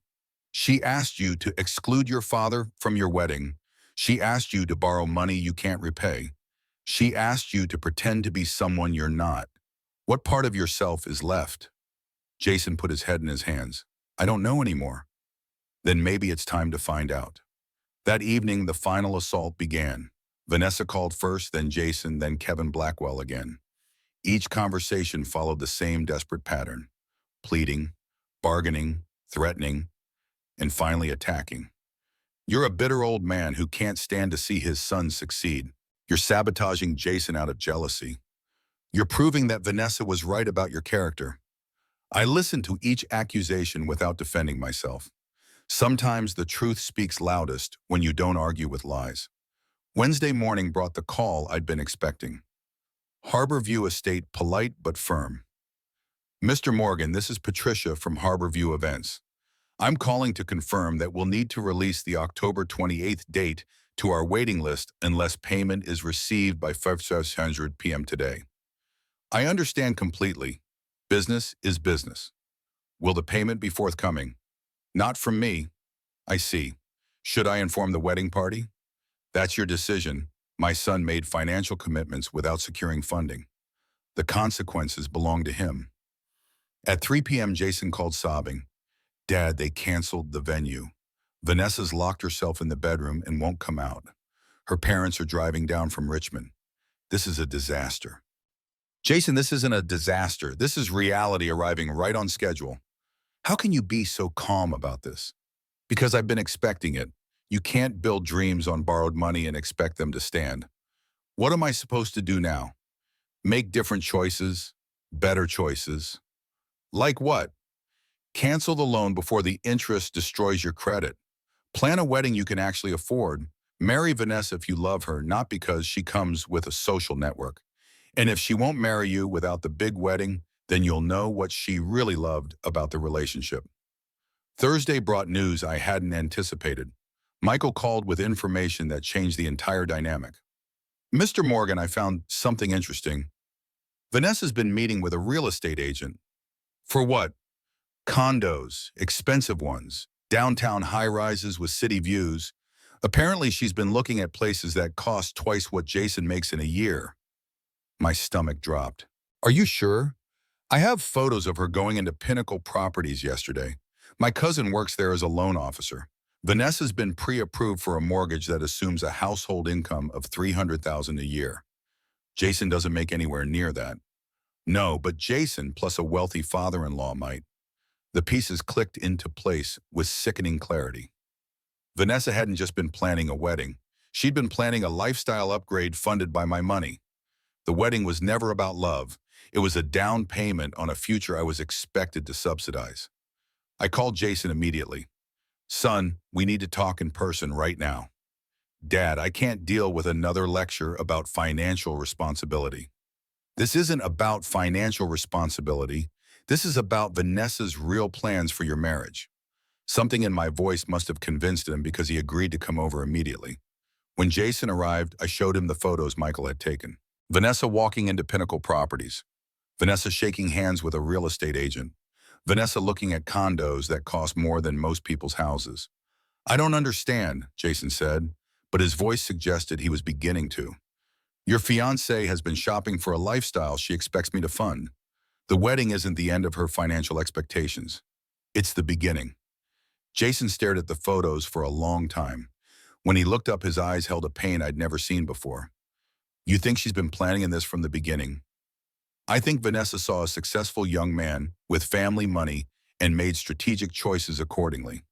She asked you to exclude your father from your wedding. She asked you to borrow money you can't repay. She asked you to pretend to be someone you're not. What part of yourself is left? Jason put his head in his hands. I don't know anymore. Then maybe it's time to find out. That evening, the final assault began. Vanessa called first, then Jason, then Kevin Blackwell again. Each conversation followed the same desperate pattern: pleading, bargaining, threatening, and finally attacking. You're a bitter old man who can't stand to see his son succeed. You're sabotaging Jason out of jealousy. You're proving that Vanessa was right about your character. I listened to each accusation without defending myself. Sometimes the truth speaks loudest when you don't argue with lies. Wednesday morning brought the call I'd been expecting. Harborview Estate, polite but firm. Mr. Morgan, this is Patricia from Harborview Events. I'm calling to confirm that we'll need to release the October 28th date to our waiting list unless payment is received by 5:00 p.m. today. I understand completely. Business is business. Will the payment be forthcoming? Not from me. I see. Should I inform the wedding party? That's your decision. My son made financial commitments without securing funding. The consequences belong to him. At 3 p.m., Jason called sobbing. Dad, they canceled the venue. Vanessa's locked herself in the bedroom and won't come out. Her parents are driving down from Richmond. This is a disaster. Jason, this isn't a disaster. This is reality arriving right on schedule. How can you be so calm about this? Because I've been expecting it. You can't build dreams on borrowed money and expect them to stand. What am I supposed to do now? Make different choices, better choices. Like what? Cancel the loan before the interest destroys your credit. Plan a wedding you can actually afford. Marry Vanessa if you love her, not because she comes with a social network. And if she won't marry you without the big wedding, then you'll know what she really loved about the relationship. Thursday brought news I hadn't anticipated. Michael called with information that changed the entire dynamic. Mr. Morgan, I found something interesting. Vanessa's been meeting with a real estate agent. For what? Condos, expensive ones, downtown high-rises with city views. Apparently she's been looking at places that cost twice what Jason makes in a year. My stomach dropped. Are you sure? I have photos of her going into Pinnacle Properties yesterday. My cousin works there as a loan officer. Vanessa's been pre-approved for a mortgage that assumes a household income of $300,000 a year. Jason doesn't make anywhere near that. No, but Jason plus a wealthy father-in-law might. The pieces clicked into place with sickening clarity. Vanessa hadn't just been planning a wedding. She'd been planning a lifestyle upgrade funded by my money. The wedding was never about love. It was a down payment on a future I was expected to subsidize. I called Jason immediately. Son, we need to talk in person right now. Dad, I can't deal with another lecture about financial responsibility. This isn't about financial responsibility. This is about Vanessa's real plans for your marriage. Something in my voice must have convinced him because he agreed to come over immediately. When Jason arrived, I showed him the photos Michael had taken. Vanessa walking into Pinnacle Properties. Vanessa shaking hands with a real estate agent. Vanessa looking at condos that cost more than most people's houses. I don't understand, Jason said, but his voice suggested he was beginning to. Your fiancée has been shopping for a lifestyle she expects me to fund. The wedding isn't the end of her financial expectations. It's the beginning. Jason stared at the photos for a long time. When he looked up, his eyes held a pain I'd never seen before. You think she's been planning in this from the beginning? I think Vanessa saw a successful young man with family money and made strategic choices accordingly.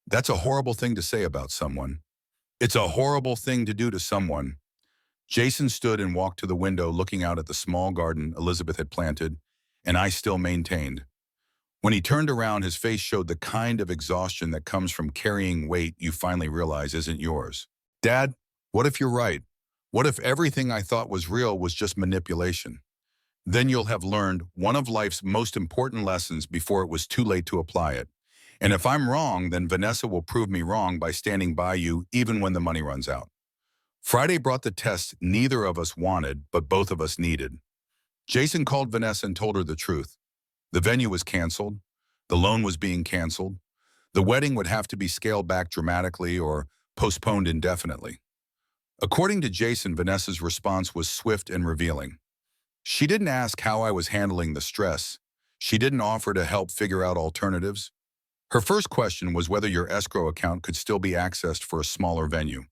That's a horrible thing to say about someone. It's a horrible thing to do to someone. Jason stood and walked to the window looking out at the small garden Elizabeth had planted, and I still maintained. When he turned around, his face showed the kind of exhaustion that comes from carrying weight you finally realize isn't yours. Dad, what if you're right? What if everything I thought was real was just manipulation? Then you'll have learned one of life's most important lessons before it was too late to apply it. And if I'm wrong, then Vanessa will prove me wrong by standing by you even when the money runs out. Friday brought the test neither of us wanted, but both of us needed. Jason called Vanessa and told her the truth. The venue was canceled. The loan was being canceled. The wedding would have to be scaled back dramatically or postponed indefinitely. According to Jason, Vanessa's response was swift and revealing. She didn't ask how I was handling the stress. She didn't offer to help figure out alternatives. Her first question was whether your escrow account could still be accessed for a smaller venue.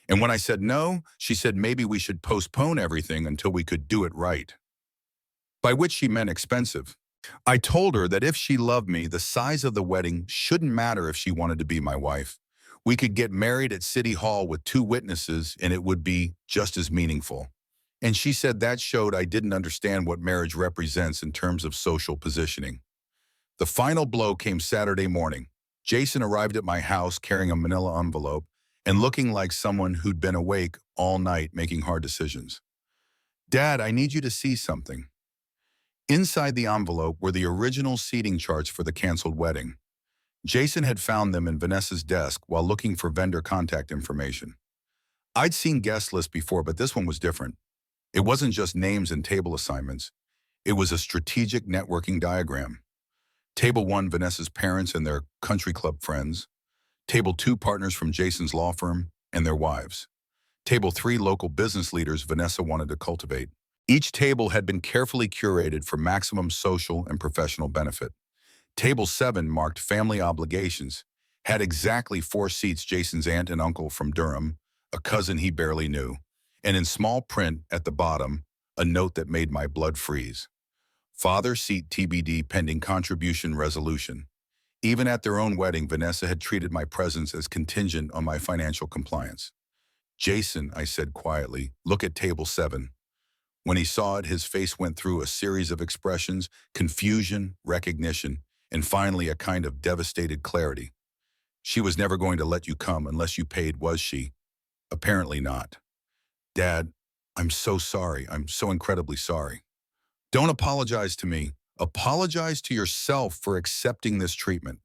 And when I said no, she said maybe we should postpone everything until we could do it right. By which she meant expensive. I told her that if she loved me, the size of the wedding shouldn't matter if she wanted to be my wife. We could get married at City Hall with 2 witnesses and it would be just as meaningful. And she said that showed I didn't understand what marriage represents in terms of social positioning. The final blow came Saturday morning. Jason arrived at my house carrying a manila envelope and looking like someone who'd been awake all night making hard decisions. "Dad, I need you to see something." Inside the envelope were the original seating charts for the canceled wedding. Jason had found them in Vanessa's desk while looking for vendor contact information. I'd seen guest lists before, but this one was different. It wasn't just names and table assignments. It was a strategic networking diagram. Table 1, Vanessa's parents and their country club friends. Table 2, partners from Jason's law firm and their wives. Table 3, local business leaders Vanessa wanted to cultivate. Each table had been carefully curated for maximum social and professional benefit. Table 7 marked family obligations, had exactly 4 seats Jason's aunt and uncle from Durham, a cousin he barely knew, and in small print at the bottom, a note that made my blood freeze. Father seat TBD pending contribution resolution. Even at their own wedding, Vanessa had treated my presence as contingent on my financial compliance. "Jason," I said quietly, "look at table 7. When he saw it, his face went through a series of expressions: confusion, recognition, and finally a kind of devastated clarity. "She was never going to let you come unless you paid, was she?" "Apparently not." "Dad, I'm so sorry. I'm so incredibly sorry." "Don't apologize to me. Apologize to yourself for accepting this treatment."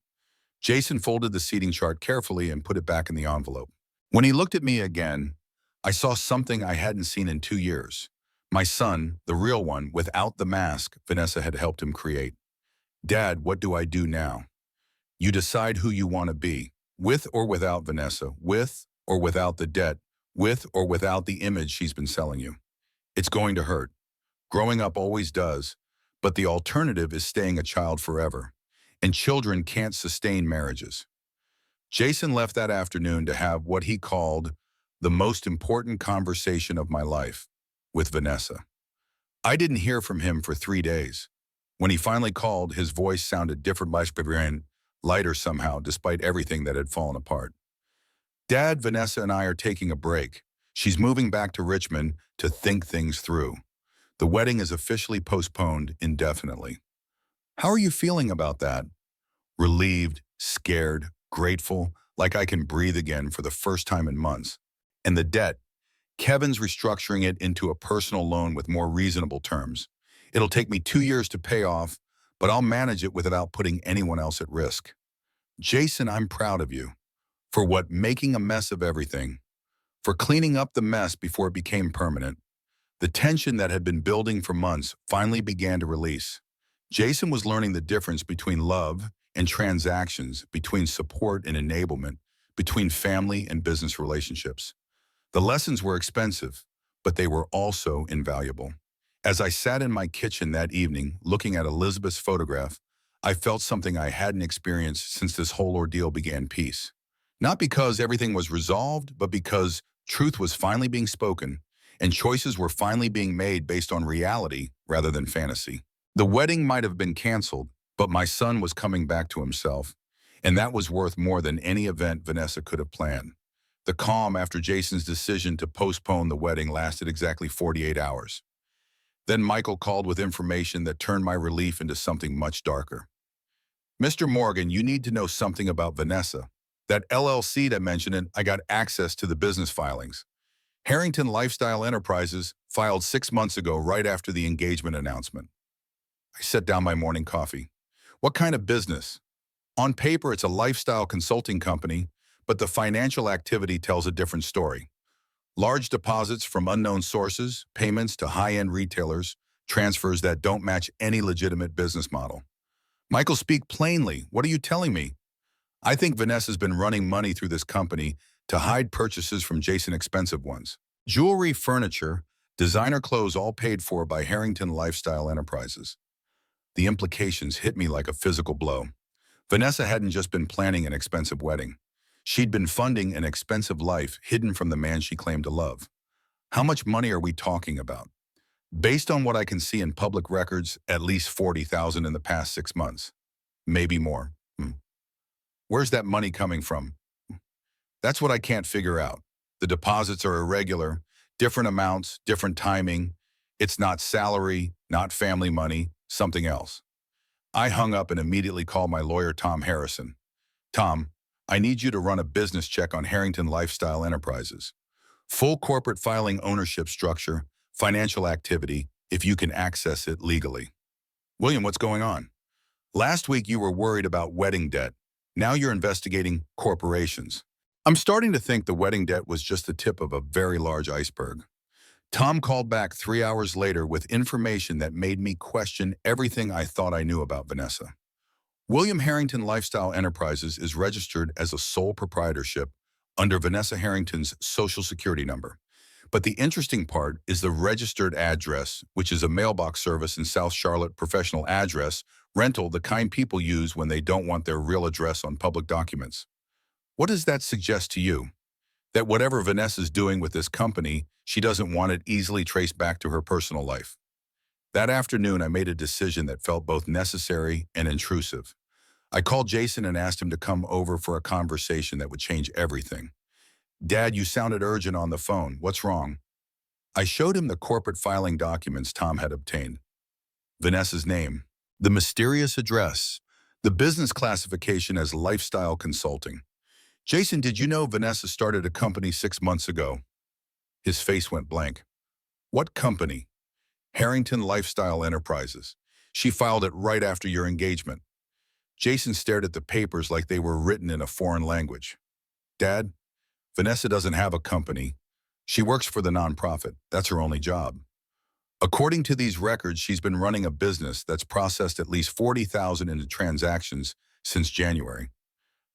Jason folded the seating chart carefully and put it back in the envelope. When he looked at me again, I saw something I hadn't seen in 2 years. My son, the real one, without the mask Vanessa had helped him create. "Dad, what do I do now?" "You decide who you want to be, with or without Vanessa, with or without the debt, with or without the image she's been selling you. It's going to hurt. Growing up always does, but the alternative is staying a child forever. And children can't sustain marriages." Jason left that afternoon to have what he called the most important conversation of my life with Vanessa. I didn't hear from him for 3 days. When he finally called, his voice sounded different, lighter somehow, despite everything that had fallen apart. "Dad, Vanessa and I are taking a break. She's moving back to Richmond to think things through. The wedding is officially postponed indefinitely." "How are you feeling about that?" "Relieved, scared, grateful, like I can breathe again for the first time in months. And the debt, Kevin's restructuring it into a personal loan with more reasonable terms. It'll take me 2 years to pay off, but I'll manage it without putting anyone else at risk." "Jason, I'm proud of you. For what? Making a mess of everything. For cleaning up the mess before it became permanent." The tension that had been building for months finally began to release. Jason was learning the difference between love and transactions, between support and enablement, between family and business relationships. The lessons were expensive, but they were also invaluable. As I sat in my kitchen that evening, looking at Elizabeth's photograph, I felt something I hadn't experienced since this whole ordeal began: peace. Not because everything was resolved, but because truth was finally being spoken, and choices were finally being made based on reality rather than fantasy. The wedding might have been canceled, but my son was coming back to himself, and that was worth more than any event Vanessa could have planned. The calm after Jason's decision to postpone the wedding lasted exactly 48 hours. Then Michael called with information that turned my relief into something much darker. "Mr. Morgan, you need to know something about Vanessa. That LLC that mentioned it, I got access to the business filings. Harrington Lifestyle Enterprises filed 6 months ago, right after the engagement announcement." I set down my morning coffee. "What kind of business?" "On paper, it's a lifestyle consulting company, but the financial activity tells a different story. Large deposits from unknown sources, payments to high-end retailers, transfers that don't match any legitimate business model." "Michael, speak plainly. What are you telling me?" "I think Vanessa's been running money through this company to hide purchases from Jason, expensive ones. Jewelry, furniture, designer clothes all paid for by Harrington Lifestyle Enterprises. The implications hit me like a physical blow. Vanessa hadn't just been planning an expensive wedding. She'd been funding an expensive life hidden from the man she claimed to love. How much money are we talking about? Based on what I can see in public records, at least 40,000 in the past 6 months. Maybe more. Where's that money coming from? That's what I can't figure out. The deposits are irregular, different amounts, different timing. It's not salary, not family money, something else. I hung up and immediately called my lawyer, Tom Harrison. Tom, I need you to run a business check on Harrington Lifestyle Enterprises. Full corporate filing, ownership structure, financial activity, if you can access it legally. William, what's going on? Last week you were worried about wedding debt. Now you're investigating corporations. I'm starting to think the wedding debt was just the tip of a very large iceberg. Tom called back 3 hours later with information that made me question everything I thought I knew about Vanessa. William Harrington Lifestyle Enterprises is registered as a sole proprietorship under Vanessa Harrington's Social Security number. But the interesting part is the registered address, which is a mailbox service in South Charlotte professional address rental, the kind people use when they don't want their real address on public documents. What does that suggest to you? That whatever Vanessa's doing with this company, she doesn't want it easily traced back to her personal life. That afternoon, I made a decision that felt both necessary and intrusive. I called Jason and asked him to come over for a conversation that would change everything. Dad, you sounded urgent on the phone. What's wrong? I showed him the corporate filing documents Tom had obtained. Vanessa's name, the mysterious address, the business classification as lifestyle consulting. Jason, did you know Vanessa started a company 6 months ago? His face went blank. What company? Harrington Lifestyle Enterprises. She filed it right after your engagement. Jason stared at the papers like they were written in a foreign language. Dad, Vanessa doesn't have a company. She works for the nonprofit. That's her only job. According to these records, she's been running a business that's processed at least 40,000 into transactions since January.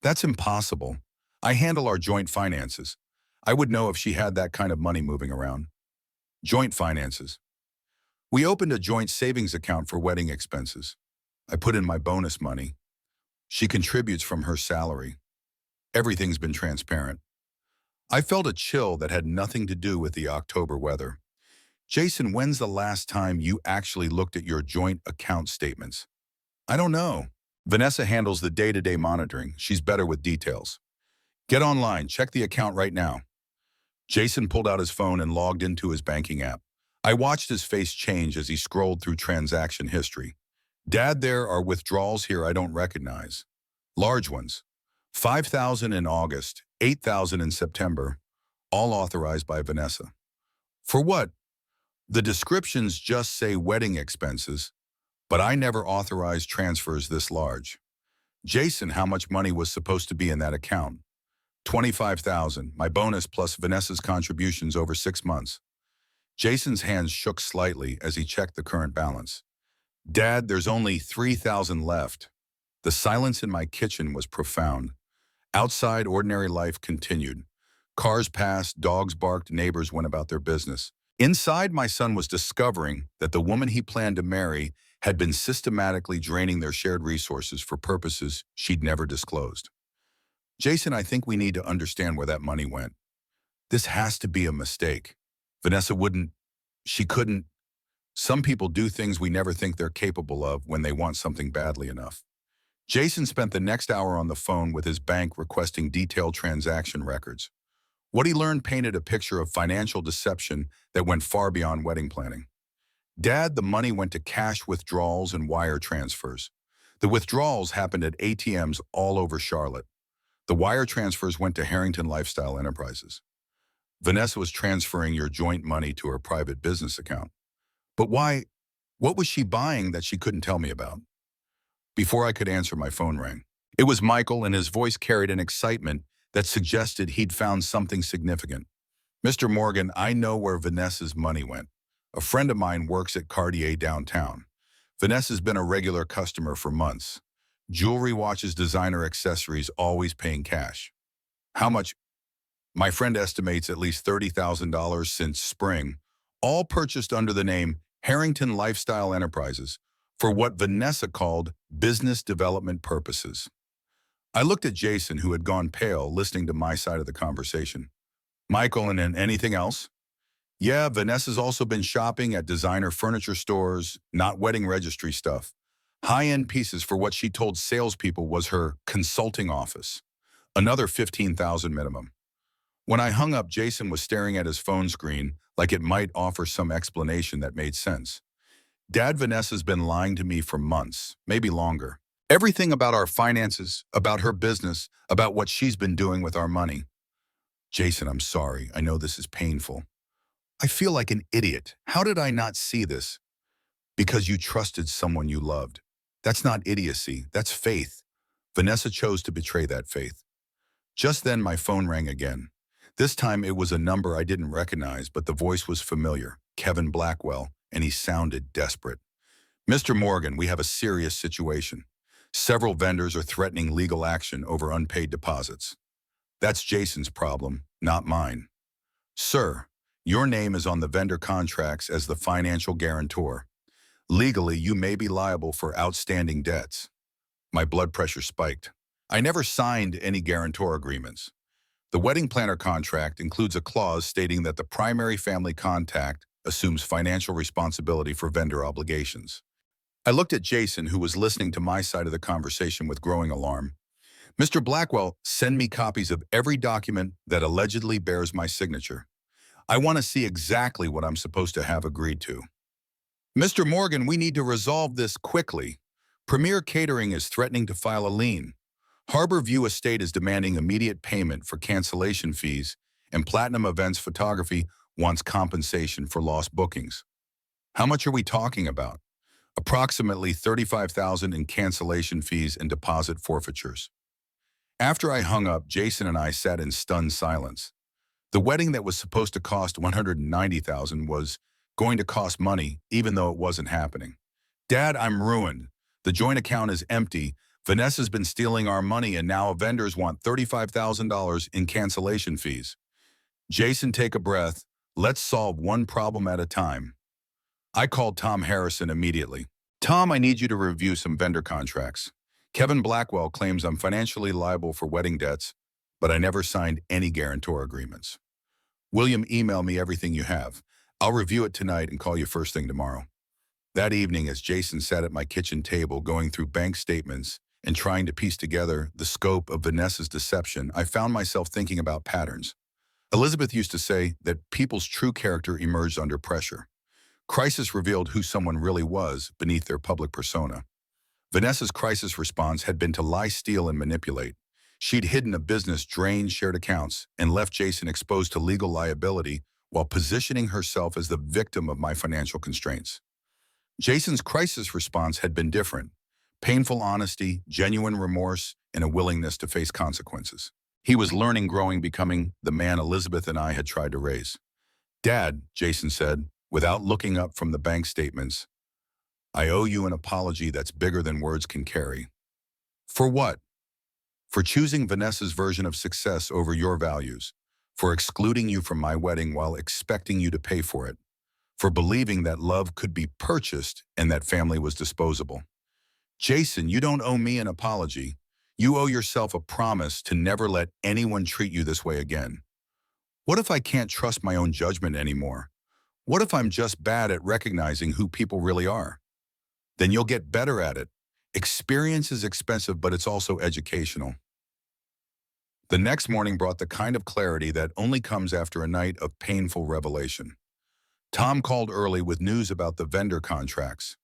That's impossible. I handle our joint finances. I would know if she had that kind of money moving around. Joint finances. We opened a joint savings account for wedding expenses. I put in my bonus money. She contributes from her salary. Everything's been transparent. I felt a chill that had nothing to do with the October weather. Jason, when's the last time you actually looked at your joint account statements? I don't know. Vanessa handles the day-to-day monitoring. She's better with details. Get online, check the account right now. Jason pulled out his phone and logged into his banking app. I watched his face change as he scrolled through transaction history. Dad, there are withdrawals here I don't recognize. Large ones. 5,000 in August, 8,000 in September, all authorized by Vanessa. For what? The descriptions just say wedding expenses, but I never authorized transfers this large. Jason, how much money was supposed to be in that account? 25,000, my bonus plus Vanessa's contributions over 6 months. Jason's hands shook slightly as he checked the current balance. Dad, there's only 3,000 left. The silence in my kitchen was profound. Outside, ordinary life continued. Cars passed, dogs barked, neighbors went about their business. Inside, my son was discovering that the woman he planned to marry had been systematically draining their shared resources for purposes she'd never disclosed. Jason, I think we need to understand where that money went. This has to be a mistake. Vanessa she couldn't. Some people do things we never think they're capable of when they want something badly enough. Jason spent the next hour on the phone with his bank requesting detailed transaction records. What he learned painted a picture of financial deception that went far beyond wedding planning. Dad, the money went to cash withdrawals and wire transfers. The withdrawals happened at ATMs all over Charlotte. The wire transfers went to Harrington Lifestyle Enterprises. Vanessa was transferring your joint money to her private business account. But why? What was she buying that she couldn't tell me about? Before I could answer, my phone rang. It was Michael, and his voice carried an excitement that suggested he'd found something significant. Mr. Morgan, I know where Vanessa's money went. A friend of mine works at Cartier downtown. Vanessa's been a regular customer for months. Jewelry, watches, designer accessories, always paying cash. How much? My friend estimates at least $30,000 since spring, all purchased under the name Harrington Lifestyle Enterprises for what Vanessa called business development purposes. I looked at Jason, who had gone pale, listening to my side of the conversation. Michael, and anything else? Yeah, Vanessa's also been shopping at designer furniture stores, not wedding registry stuff. High-end pieces for what she told salespeople was her consulting office. Another 15,000 minimum. When I hung up, Jason was staring at his phone screen like it might offer some explanation that made sense. Dad, Vanessa's been lying to me for months, maybe longer. Everything about our finances, about her business, about what she's been doing with our money. Jason, I'm sorry. I know this is painful. I feel like an idiot. How did I not see this? Because you trusted someone you loved. That's not idiocy. That's faith. Vanessa chose to betray that faith. Just then, my phone rang again. This time, it was a number I didn't recognize, but the voice was familiar. Kevin Blackwell, and he sounded desperate. Mr. Morgan, we have a serious situation. Several vendors are threatening legal action over unpaid deposits. That's Jason's problem, not mine. Sir, your name is on the vendor contracts as the financial guarantor. Legally, you may be liable for outstanding debts. My blood pressure spiked. I never signed any guarantor agreements. The wedding planner contract includes a clause stating that the primary family contact assumes financial responsibility for vendor obligations. I looked at Jason, who was listening to my side of the conversation with growing alarm. Mr. Blackwell, send me copies of every document that allegedly bears my signature. I want to see exactly what I'm supposed to have agreed to. Mr. Morgan, we need to resolve this quickly. Premier Catering is threatening to file a lien. Harbor View Estate is demanding immediate payment for cancellation fees, and Platinum Events Photography wants compensation for lost bookings. How much are we talking about? Approximately $35,000 in cancellation fees and deposit forfeitures. After I hung up, Jason and I sat in stunned silence. The wedding that was supposed to cost $190,000 was going to cost money, even though it wasn't happening. Dad, I'm ruined. The joint account is empty. Vanessa's been stealing our money, and now vendors want $35,000 in cancellation fees. Jason, take a breath. Let's solve one problem at a time. I called Tom Harrison immediately. Tom, I need you to review some vendor contracts. Kevin Blackwell claims I'm financially liable for wedding debts, but I never signed any guarantor agreements. William, email me everything you have. I'll review it tonight and call you first thing tomorrow. That evening, as Jason sat at my kitchen table going through bank statements and trying to piece together the scope of Vanessa's deception, I found myself thinking about patterns. Elizabeth used to say that people's true character emerged under pressure. Crisis revealed who someone really was beneath their public persona. Vanessa's crisis response had been to lie, steal, and manipulate. She'd hidden a business, drained shared accounts, and left Jason exposed to legal liability while positioning herself as the victim of my financial constraints. Jason's crisis response had been different. Painful honesty, genuine remorse, and a willingness to face consequences. He was learning, growing, becoming the man Elizabeth and I had tried to raise. Dad, Jason said, without looking up from the bank statements, I owe you an apology that's bigger than words can carry. For what? For choosing Vanessa's version of success over your values, for excluding you from my wedding while expecting you to pay for it, for believing that love could be purchased and that family was disposable. Jason, you don't owe me an apology. You owe yourself a promise to never let anyone treat you this way again. What if I can't trust my own judgment anymore? What if I'm just bad at recognizing who people really are? Then you'll get better at it. Experience is expensive, but it's also educational. The next morning brought the kind of clarity that only comes after a night of painful revelation. Tom called early with news about the vendor contracts.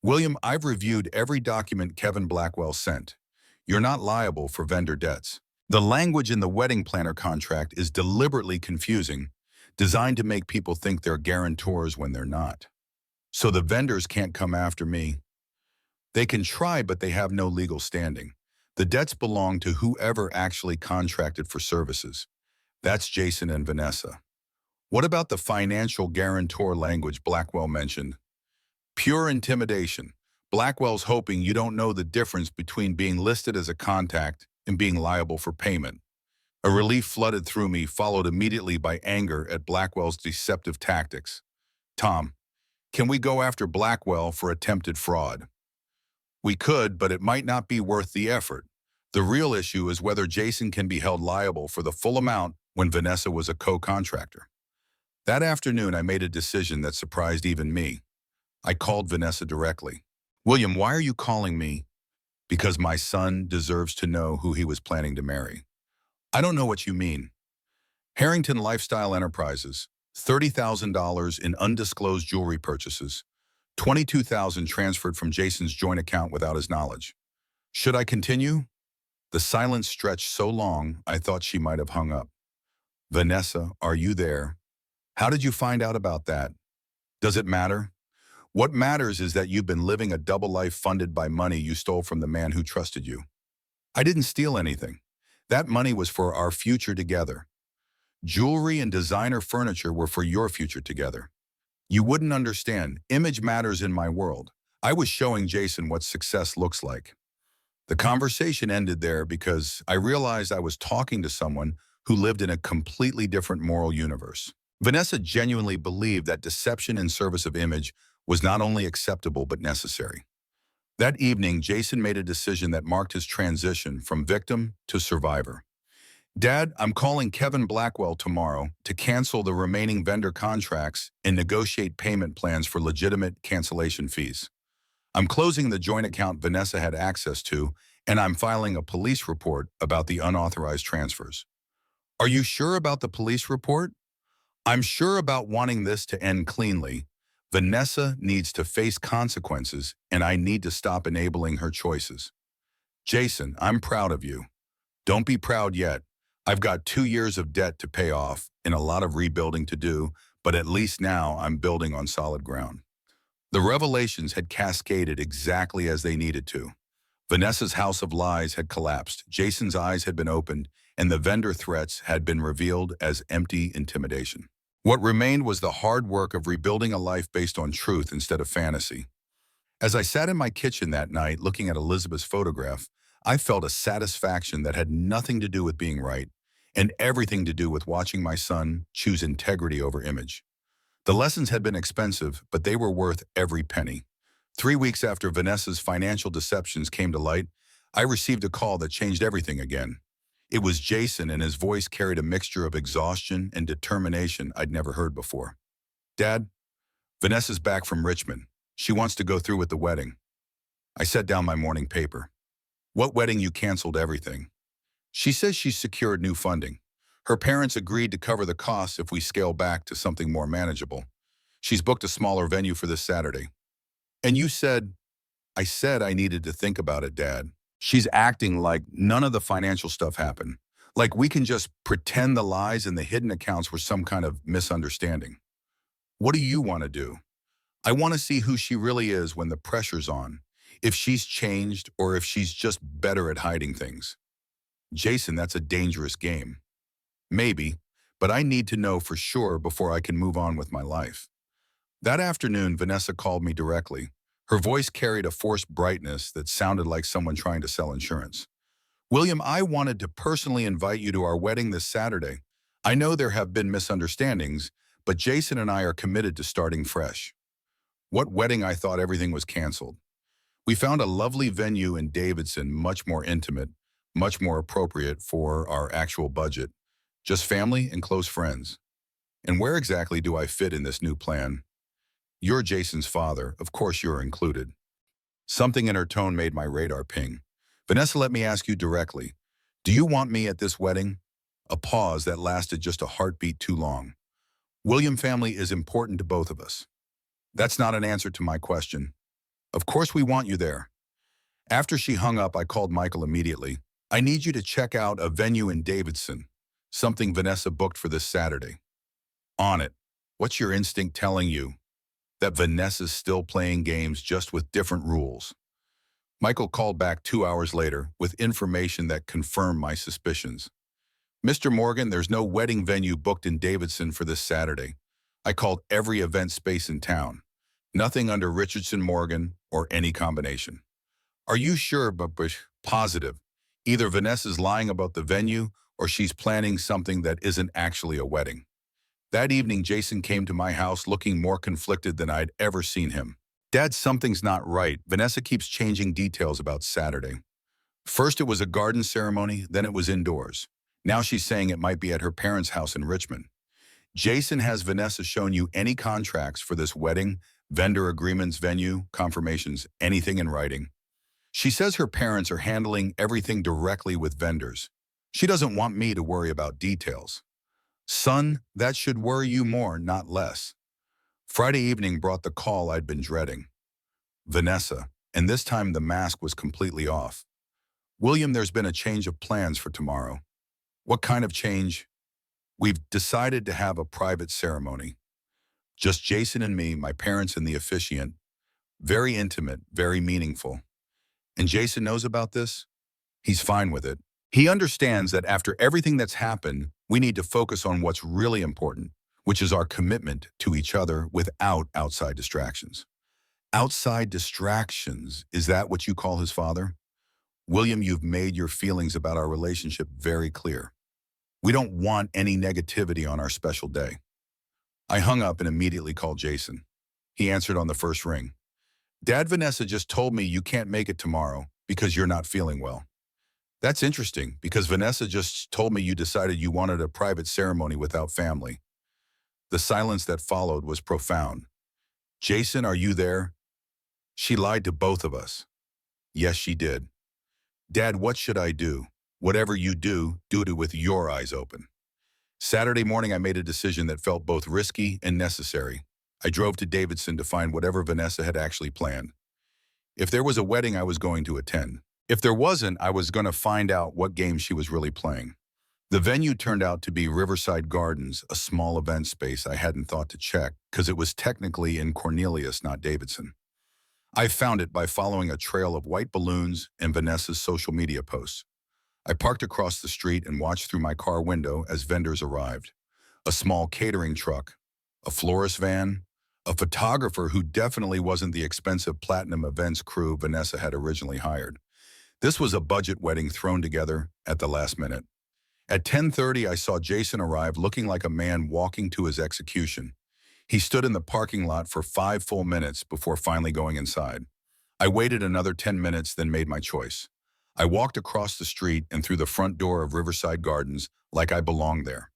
William, I've reviewed every document Kevin Blackwell sent. You're not liable for vendor debts. The language in the wedding planner contract is deliberately confusing, designed to make people think they're guarantors when they're not. So the vendors can't come after me. They can try, but they have no legal standing. The debts belong to whoever actually contracted for services. That's Jason and Vanessa. What about the financial guarantor language Blackwell mentioned? Pure intimidation. Blackwell's hoping you don't know the difference between being listed as a contact and being liable for payment. A relief flooded through me, followed immediately by anger at Blackwell's deceptive tactics. Tom, can we go after Blackwell for attempted fraud? We could, but it might not be worth the effort. The real issue is whether Jason can be held liable for the full amount when Vanessa was a co-contractor. That afternoon, I made a decision that surprised even me. I called Vanessa directly. William, why are you calling me? Because my son deserves to know who he was planning to marry. I don't know what you mean. Harrington Lifestyle Enterprises, $30,000 in undisclosed jewelry purchases, $22,000 transferred from Jason's joint account without his knowledge. Should I continue? The silence stretched so long, I thought she might have hung up. Vanessa, are you there? How did you find out about that? Does it matter? What matters is that you've been living a double life funded by money you stole from the man who trusted you. I didn't steal anything. That money was for our future together. Jewelry and designer furniture were for your future together. You wouldn't understand. Image matters in my world. I was showing Jason what success looks like. The conversation ended there because I realized I was talking to someone who lived in a completely different moral universe. Vanessa genuinely believed that deception in service of image was not only acceptable but necessary. That evening, Jason made a decision that marked his transition from victim to survivor. Dad, I'm calling Kevin Blackwell tomorrow to cancel the remaining vendor contracts and negotiate payment plans for legitimate cancellation fees. I'm closing the joint account Vanessa had access to, and I'm filing a police report about the unauthorized transfers. Are you sure about the police report? I'm sure about wanting this to end cleanly. Vanessa needs to face consequences, and I need to stop enabling her choices. Jason, I'm proud of you. Don't be proud yet. I've got 2 years of debt to pay off and a lot of rebuilding to do, but at least now I'm building on solid ground. The revelations had cascaded exactly as they needed to. Vanessa's house of lies had collapsed, Jason's eyes had been opened, and the vendor threats had been revealed as empty intimidation. What remained was the hard work of rebuilding a life based on truth instead of fantasy. As I sat in my kitchen that night looking at Elizabeth's photograph, I felt a satisfaction that had nothing to do with being right and everything to do with watching my son choose integrity over image. The lessons had been expensive, but they were worth every penny. 3 weeks after Vanessa's financial deceptions came to light, I received a call that changed everything again. It was Jason, and his voice carried a mixture of exhaustion and determination I'd never heard before. Dad, Vanessa's back from Richmond. She wants to go through with the wedding. I set down my morning paper. What wedding? You canceled everything. She says she's secured new funding. Her parents agreed to cover the costs if we scale back to something more manageable. She's booked a smaller venue for this Saturday. And you said, I said I needed to think about it, Dad. She's acting like none of the financial stuff happened. Like we can just pretend the lies and the hidden accounts were some kind of misunderstanding. What do you want to do? I want to see who she really is when the pressure's on. If she's changed or if she's just better at hiding things. Jason, that's a dangerous game. Maybe, but I need to know for sure before I can move on with my life. That afternoon, Vanessa called me directly. Her voice carried a forced brightness that sounded like someone trying to sell insurance. William, I wanted to personally invite you to our wedding this Saturday. I know there have been misunderstandings, but Jason and I are committed to starting fresh. What wedding? I thought everything was canceled. We found a lovely venue in Davidson, much more intimate, much more appropriate for our actual budget. Just family and close friends. And where exactly do I fit in this new plan? You're Jason's father, of course you're included. Something in her tone made my radar ping. Vanessa, let me ask you directly. Do you want me at this wedding? A pause that lasted just a heartbeat too long. William, family is important to both of us. That's not an answer to my question. Of course we want you there. After she hung up, I called Michael immediately. I need you to check out a venue in Davidson. Something Vanessa booked for this Saturday. On it. What's your instinct telling you? That Vanessa's still playing games, just with different rules. Michael called back 2 hours later with information that confirmed my suspicions. Mr. Morgan, there's no wedding venue booked in Davidson for this Saturday. I called every event space in town. Nothing under Richardson Morgan or any combination. Are you sure, but positive? Either Vanessa's lying about the venue or she's planning something that isn't actually a wedding. That evening, Jason came to my house looking more conflicted than I'd ever seen him. Dad, something's not right. Vanessa keeps changing details about Saturday. First it was a garden ceremony, then it was indoors. Now she's saying it might be at her parents' house in Richmond. Jason, has Vanessa shown you any contracts for this wedding, vendor agreements, venue, confirmations, anything in writing? She says her parents are handling everything directly with vendors. She doesn't want me to worry about details. Son, that should worry you more, not less. Friday evening brought the call I'd been dreading. Vanessa, and this time the mask was completely off. William, there's been a change of plans for tomorrow. What kind of change? We've decided to have a private ceremony. Just Jason and me, my parents and the officiant. Very intimate, very meaningful. And Jason knows about this? He's fine with it. He understands that after everything that's happened, we need to focus on what's really important, which is our commitment to each other without outside distractions. Outside distractions, is that what you call his father? William, you've made your feelings about our relationship very clear. We don't want any negativity on our special day. I hung up and immediately called Jason. He answered on the first ring. Dad, Vanessa just told me you can't make it tomorrow because you're not feeling well. That's interesting because Vanessa just told me you decided you wanted a private ceremony without family. The silence that followed was profound. Jason, are you there? She lied to both of us. Yes, she did. Dad, what should I do? Whatever you do it with your eyes open. Saturday morning, I made a decision that felt both risky and necessary. I drove to Davidson to find whatever Vanessa had actually planned. If there was a wedding, I was going to attend. If there wasn't, I was going to find out what game she was really playing. The venue turned out to be Riverside Gardens, a small event space I hadn't thought to check because it was technically in Cornelius, not Davidson. I found it by following a trail of white balloons and Vanessa's social media posts. I parked across the street and watched through my car window as vendors arrived. A small catering truck, a florist van, a photographer who definitely wasn't the expensive Platinum Events crew Vanessa had originally hired. This was a budget wedding thrown together at the last minute. At 10:30, I saw Jason arrive looking like a man walking to his execution. He stood in the parking lot for 5 full minutes before finally going inside. I waited another 10 minutes, then made my choice. I walked across the street and through the front door of Riverside Gardens like I belonged there.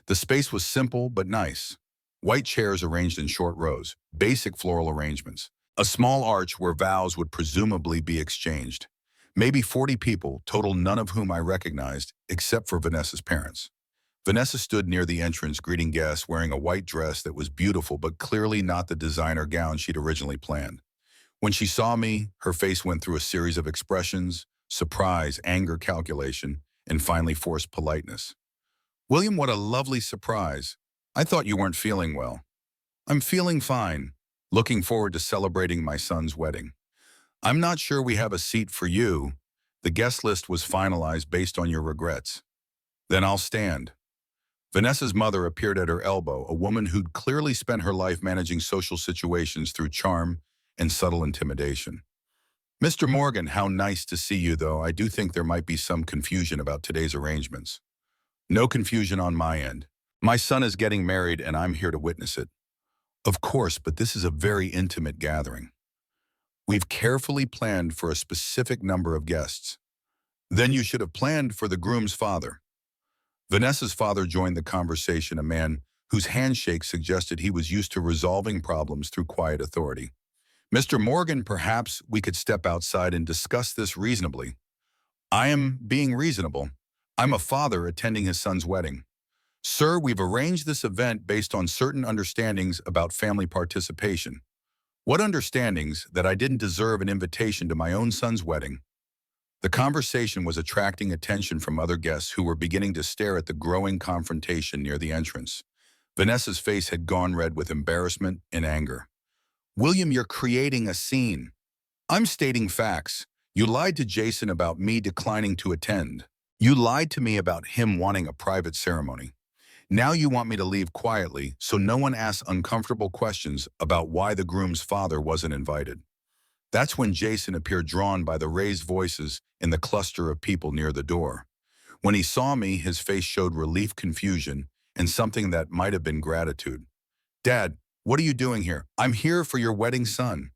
The space was simple but nice. White chairs arranged in short rows, basic floral arrangements. A small arch where vows would presumably be exchanged. Maybe 40 people, total none of whom I recognized, except for Vanessa's parents. Vanessa stood near the entrance greeting guests wearing a white dress that was beautiful but clearly not the designer gown she'd originally planned. When she saw me, her face went through a series of expressions: surprise, anger, calculation, and finally forced politeness. William, what a lovely surprise. I thought you weren't feeling well. I'm feeling fine. Looking forward to celebrating my son's wedding. I'm not sure we have a seat for you. The guest list was finalized based on your regrets. Then I'll stand. Vanessa's mother appeared at her elbow, a woman who'd clearly spent her life managing social situations through charm and subtle intimidation. Mr. Morgan, how nice to see you, though. I do think there might be some confusion about today's arrangements. No confusion on my end. My son is getting married and I'm here to witness it. Of course, but this is a very intimate gathering. We've carefully planned for a specific number of guests. Then you should have planned for the groom's father. Vanessa's father joined the conversation, a man whose handshake suggested he was used to resolving problems through quiet authority. Mr. Morgan, perhaps we could step outside and discuss this reasonably. I am being reasonable. I'm a father attending his son's wedding. Sir, we've arranged this event based on certain understandings about family participation. What understandings? That I didn't deserve an invitation to my own son's wedding. The conversation was attracting attention from other guests who were beginning to stare at the growing confrontation near the entrance. Vanessa's face had gone red with embarrassment and anger. William, you're creating a scene. I'm stating facts. You lied to Jason about me declining to attend. You lied to me about him wanting a private ceremony. Now you want me to leave quietly so no one asks uncomfortable questions about why the groom's father wasn't invited. That's when Jason appeared, drawn by the raised voices in the cluster of people near the door. When he saw me, his face showed relief, confusion, and something that might have been gratitude. "Dad, what are you doing here?" "I'm here for your wedding son."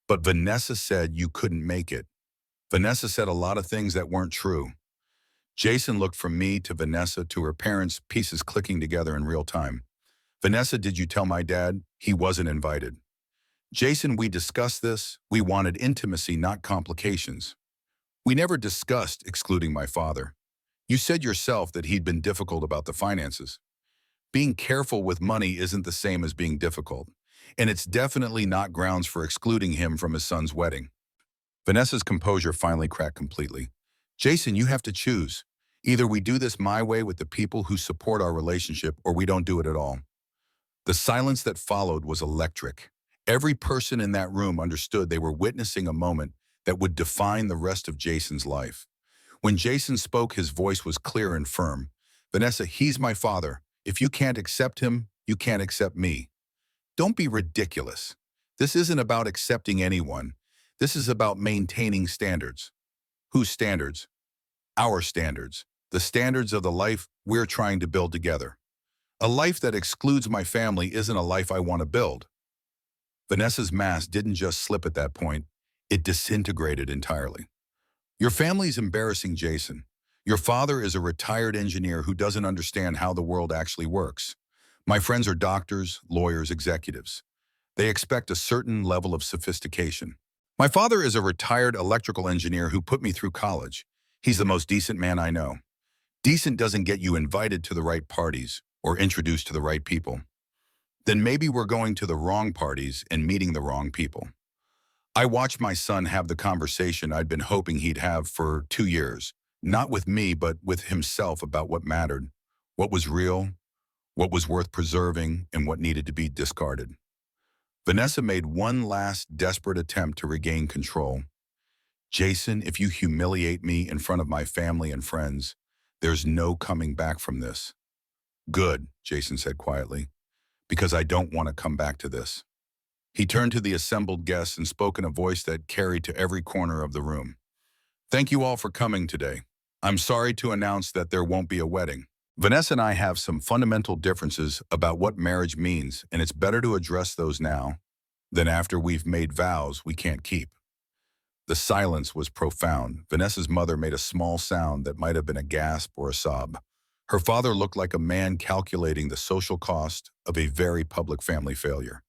"But Vanessa said you couldn't make it." "Vanessa said a lot of things that weren't true." Jason looked from me to Vanessa to her parents, pieces clicking together in real time. "Vanessa, did you tell my dad he wasn't invited?" "Jason, we discussed this. We wanted intimacy, not complications." "We never discussed excluding my father. You said yourself that he'd been difficult about the finances." "Being careful with money isn't the same as being difficult, and it's definitely not grounds for excluding him from his son's wedding." Vanessa's composure finally cracked completely. "Jason, you have to choose. Either we do this my way with the people who support our relationship, or we don't do it at all." The silence that followed was electric. Every person in that room understood they were witnessing a moment that would define the rest of Jason's life. When Jason spoke, his voice was clear and firm. "Vanessa, he's my father. If you can't accept him, you can't accept me." "Don't be ridiculous. This isn't about accepting anyone. This is about maintaining standards." "Whose standards?" "Our standards. The standards of the life we're trying to build together. A life that excludes my family isn't a life I want to build." Vanessa's mask didn't just slip at that point. It disintegrated entirely. "Your family's embarrassing, Jason. Your father is a retired engineer who doesn't understand how the world actually works. My friends are doctors, lawyers, executives. They expect a certain level of sophistication. My father is a retired electrical engineer who put me through college. He's the most decent man I know." "Decent doesn't get you invited to the right parties or introduced to the right people." "Then maybe we're going to the wrong parties and meeting the wrong people." I watched my son have the conversation I'd been hoping he'd have for 2 years, not with me, but with himself, about what mattered, what was real, what was worth preserving, and what needed to be discarded. Vanessa made one last desperate attempt to regain control. "Jason, if you humiliate me in front of my family and friends, there's no coming back from this." "Good," Jason said quietly, "because I don't want to come back to this." He turned to the assembled guests and spoke in a voice that carried to every corner of the room. "Thank you all for coming today. I'm sorry to announce that there won't be a wedding. Vanessa and I have some fundamental differences about what marriage means, and it's better to address those now than after we've made vows we can't keep." The silence was profound. Vanessa's mother made a small sound that might have been a gasp or a sob. Her father looked like a man calculating the social cost of a very public family failure.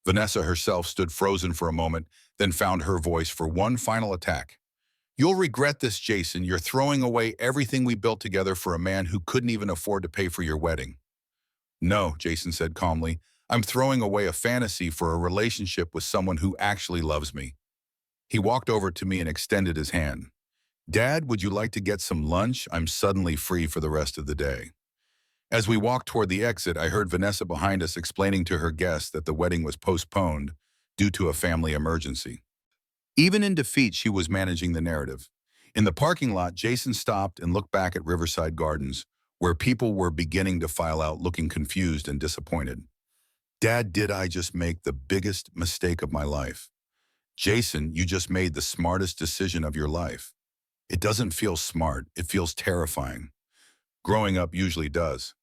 Vanessa herself stood frozen for a moment, then found her voice for one final attack. "You'll regret this, Jason. You're throwing away everything we built together for a man who couldn't even afford to pay for your wedding." "No," Jason said calmly. "I'm throwing away a fantasy for a relationship with someone who actually loves me." He walked over to me and extended his hand. "Dad, would you like to get some lunch? I'm suddenly free for the rest of the day." As we walked toward the exit, I heard Vanessa behind us explaining to her guests that the wedding was postponed due to a family emergency. Even in defeat, she was managing the narrative. In the parking lot, Jason stopped and looked back at Riverside Gardens, where people were beginning to file out, looking confused and disappointed. "Dad, did I just make the biggest mistake of my life?" "Jason, you just made the smartest decision of your life." "It doesn't feel smart. It feels terrifying." Growing up usually does.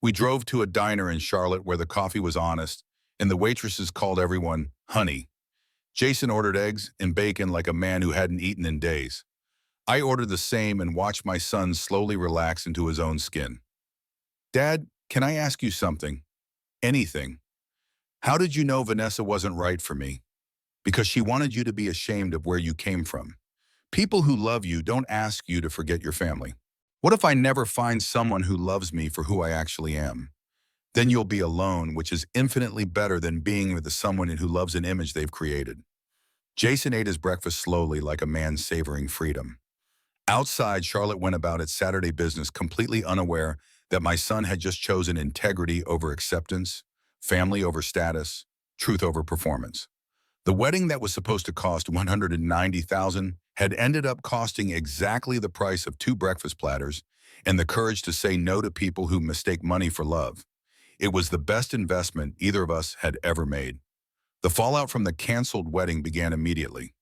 We drove to a diner in Charlotte where the coffee was honest, and the waitresses called everyone honey. Jason ordered eggs and bacon like a man who hadn't eaten in days. I ordered the same and watched my son slowly relax into his own skin. "Dad, can I ask you something?" "Anything." "How did you know Vanessa wasn't right for me?" "Because she wanted you to be ashamed of where you came from. People who love you don't ask you to forget your family." "What if I never find someone who loves me for who I actually am?" "Then you'll be alone, which is infinitely better than being with someone who loves an image they've created." Jason ate his breakfast slowly, like a man savoring freedom. Outside, Charlotte went about its Saturday business, completely unaware that my son had just chosen integrity over acceptance, family over status, truth over performance. The wedding that was supposed to cost $190,000 had ended up costing exactly the price of 2 breakfast platters and the courage to say no to people who mistake money for love. It was the best investment either of us had ever made. The fallout from the canceled wedding began immediately.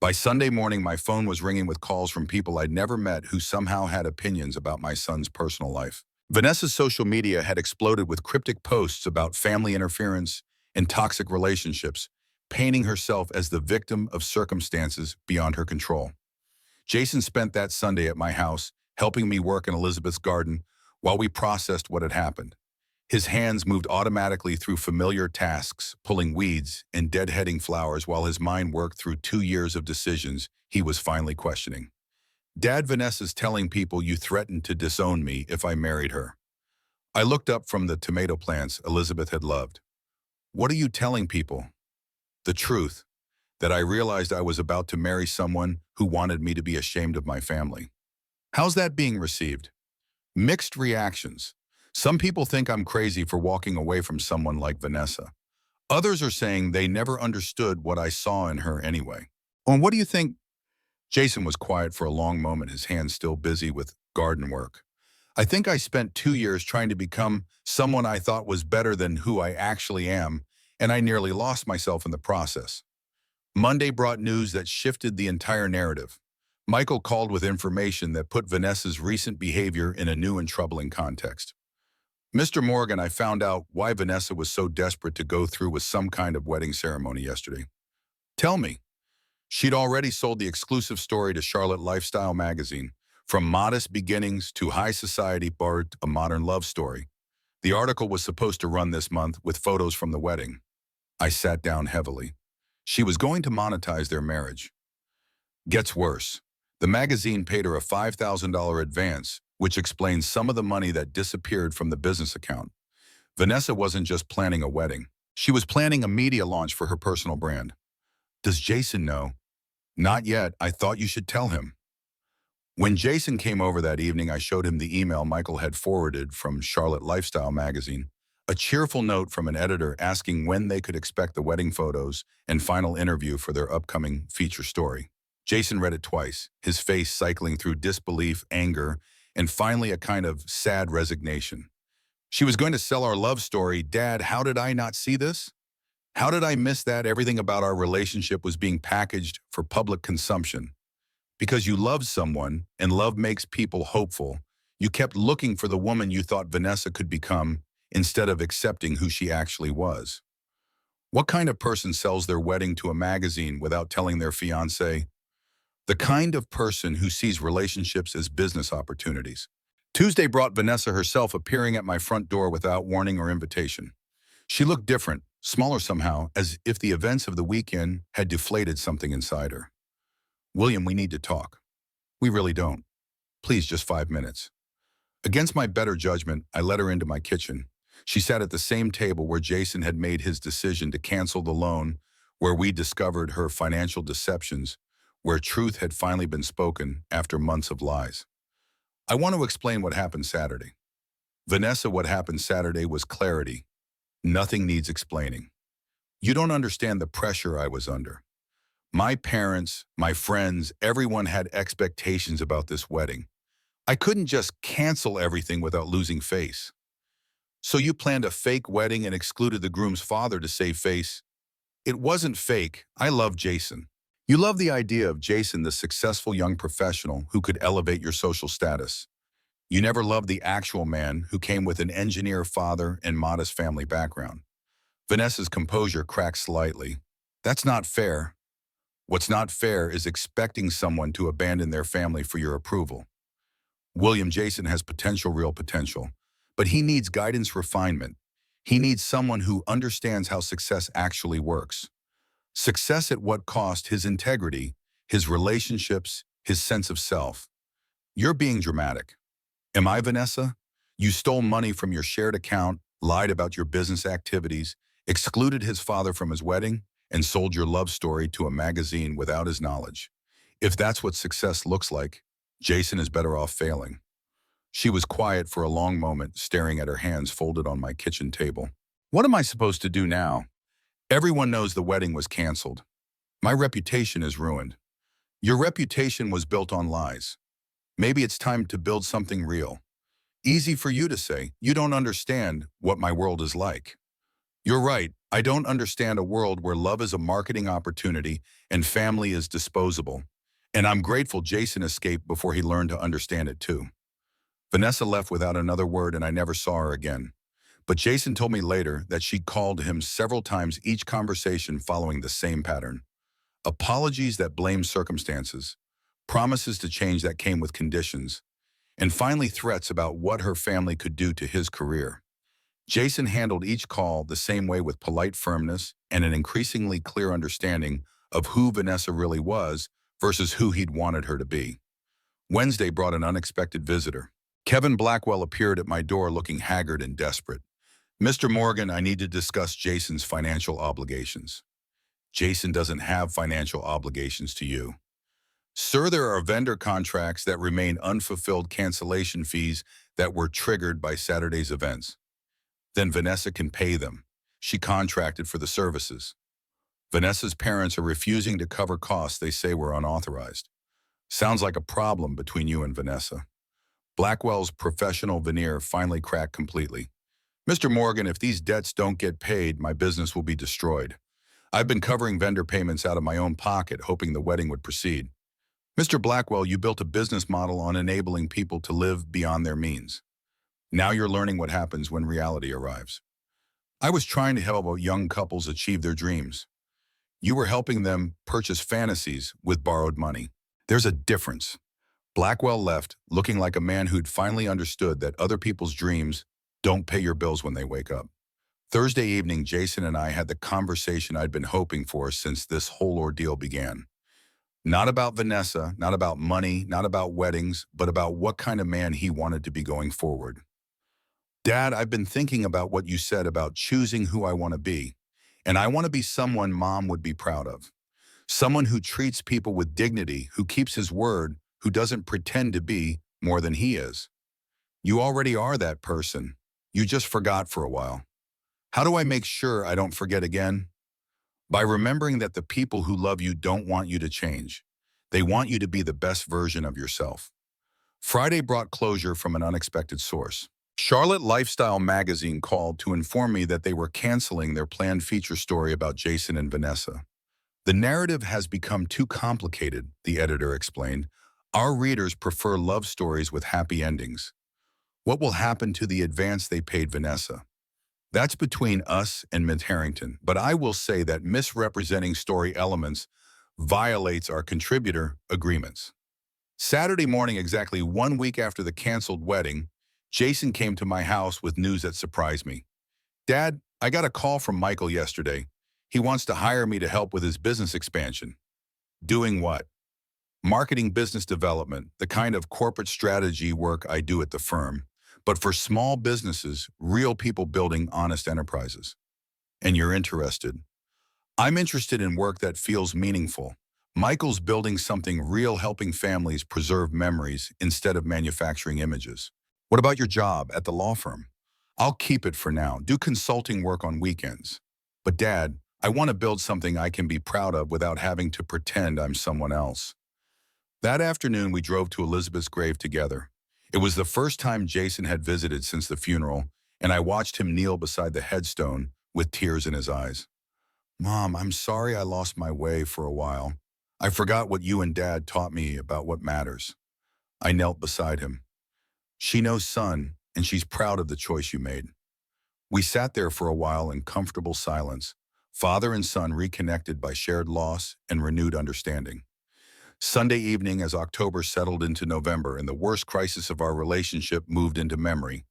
By Sunday morning, my phone was ringing with calls from people I'd never met who somehow had opinions about my son's personal life. Vanessa's social media had exploded with cryptic posts about family interference and toxic relationships, painting herself as the victim of circumstances beyond her control. Jason spent that Sunday at my house, helping me work in Elizabeth's garden while we processed what had happened. His hands moved automatically through familiar tasks, pulling weeds and deadheading flowers while his mind worked through 2 years of decisions he was finally questioning. Dad, Vanessa's telling people you threatened to disown me if I married her. I looked up from the tomato plants Elizabeth had loved. What are you telling people? The truth, that I realized I was about to marry someone who wanted me to be ashamed of my family. How's that being received? Mixed reactions. Some people think I'm crazy for walking away from someone like Vanessa. Others are saying they never understood what I saw in her anyway. And what do you think? Jason was quiet for a long moment, his hands still busy with garden work. I think I spent 2 years trying to become someone I thought was better than who I actually am, and I nearly lost myself in the process. Monday brought news that shifted the entire narrative. Michael called with information that put Vanessa's recent behavior in a new and troubling context. Mr. Morgan, I found out why Vanessa was so desperate to go through with some kind of wedding ceremony yesterday. Tell me. She'd already sold the exclusive story to Charlotte Lifestyle magazine, from modest beginnings to high society birth, a modern love story. The article was supposed to run this month with photos from the wedding. I sat down heavily. She was going to monetize their marriage. Gets worse. The magazine paid her a $5,000 advance, which explains some of the money that disappeared from the business account. Vanessa wasn't just planning a wedding. She was planning a media launch for her personal brand. Does Jason know? Not yet. I thought you should tell him. When Jason came over that evening, I showed him the email Michael had forwarded from Charlotte Lifestyle magazine, a cheerful note from an editor asking when they could expect the wedding photos and final interview for their upcoming feature story. Jason read it twice, his face cycling through disbelief, anger, and finally a kind of sad resignation. She was going to sell our love story. Dad, how did I not see this? How did I miss that? Everything about our relationship was being packaged for public consumption. Because you loved someone, and love makes people hopeful, you kept looking for the woman you thought Vanessa could become instead of accepting who she actually was. What kind of person sells their wedding to a magazine without telling their fiancé? The kind of person who sees relationships as business opportunities. Tuesday brought Vanessa herself appearing at my front door without warning or invitation. She looked different, smaller somehow, as if the events of the weekend had deflated something inside her. William, we need to talk. We really don't. Please, just 5 minutes. Against my better judgment, I led her into my kitchen. She sat at the same table where Jason had made his decision to cancel the loan, where we discovered her financial deceptions, where truth had finally been spoken after months of lies. I want to explain what happened Saturday. Vanessa, what happened Saturday was clarity. Nothing needs explaining. You don't understand the pressure I was under. My parents, my friends, everyone had expectations about this wedding. I couldn't just cancel everything without losing face. So you planned a fake wedding and excluded the groom's father to save face? It wasn't fake. I love Jason. You love the idea of Jason, the successful young professional who could elevate your social status. You never loved the actual man who came with an engineer father and modest family background. Vanessa's composure cracked slightly. That's not fair. What's not fair is expecting someone to abandon their family for your approval. William, Jason has potential, real potential, but he needs guidance, refinement. He needs someone who understands how success actually works. Success at what cost? His integrity, his relationships, his sense of self. You're being dramatic. Am I, Vanessa? You stole money from your shared account, lied about your business activities, excluded his father from his wedding, and sold your love story to a magazine without his knowledge. If that's what success looks like, Jason is better off failing. She was quiet for a long moment, staring at her hands folded on my kitchen table. What am I supposed to do now? Everyone knows the wedding was canceled. My reputation is ruined. Your reputation was built on lies. Maybe it's time to build something real. Easy for you to say. You don't understand what my world is like. You're right. I don't understand a world where love is a marketing opportunity and family is disposable. And I'm grateful Jason escaped before he learned to understand it too. Vanessa left without another word and I never saw her again. But Jason told me later that she'd called him several times, each conversation following the same pattern. Apologies that blamed circumstances, promises to change that came with conditions, and finally threats about what her family could do to his career. Jason handled each call the same way, with polite firmness and an increasingly clear understanding of who Vanessa really was versus who he'd wanted her to be. Wednesday brought an unexpected visitor. Kevin Blackwell appeared at my door looking haggard and desperate. "Mr. Morgan, I need to discuss Jason's financial obligations." "Jason doesn't have financial obligations to you." "Sir, there are vendor contracts that remain unfulfilled, cancellation fees that were triggered by Saturday's events." "Then Vanessa can pay them. She contracted for the services." "Vanessa's parents are refusing to cover costs they say were unauthorized." "Sounds like a problem between you and Vanessa." Blackwell's professional veneer finally cracked completely. "Mr. Morgan, if these debts don't get paid, my business will be destroyed. I've been covering vendor payments out of my own pocket, hoping the wedding would proceed." "Mr. Blackwell, you built a business model on enabling people to live beyond their means. Now you're learning what happens when reality arrives." "I was trying to help young couples achieve their dreams. You were helping them purchase fantasies with borrowed money. There's a difference." Blackwell left, looking like a man who'd finally understood that other people's dreams don't pay your bills when they wake up. Thursday evening, Jason and I had the conversation I'd been hoping for since this whole ordeal began. Not about Vanessa, not about money, not about weddings, but about what kind of man he wanted to be going forward. "Dad, I've been thinking about what you said about choosing who I want to be, and I want to be someone Mom would be proud of. Someone who treats people with dignity, who keeps his word, who doesn't pretend to be more than he is." "You already are that person. You just forgot for a while." "How do I make sure I don't forget again?" "By remembering that the people who love you don't want you to change. They want you to be the best version of yourself." Friday brought closure from an unexpected source. Charlotte Lifestyle magazine called to inform me that they were canceling their planned feature story about Jason and Vanessa. "The narrative has become too complicated," the editor explained. "Our readers prefer love stories with happy endings. What will happen to the advance they paid Vanessa? That's between us and Ms. Harrington, but I will say that misrepresenting story elements violates our contributor agreements." Saturday morning, exactly 1 week after the canceled wedding, Jason came to my house with news that surprised me. "Dad, I got a call from Michael yesterday. He wants to hire me to help with his business expansion." "Doing what?" "Marketing, business development, the kind of corporate strategy work I do at the firm, but for small businesses, real people building honest enterprises." "And you're interested?" "I'm interested in work that feels meaningful. Michael's building something real, helping families preserve memories instead of manufacturing images." "What about your job at the law firm?" "I'll keep it for now, do consulting work on weekends." "But Dad, I want to build something I can be proud of without having to pretend I'm someone else." That afternoon, we drove to Elizabeth's grave together. It was the first time Jason had visited since the funeral, and I watched him kneel beside the headstone with tears in his eyes. "Mom, I'm sorry I lost my way for a while. I forgot what you and Dad taught me about what matters." I knelt beside him. "She knows, son, and she's proud of the choice you made." We sat there for a while in comfortable silence, father and son reconnected by shared loss and renewed understanding. Sunday evening, as October settled into November and the worst crisis of our relationship moved into memory,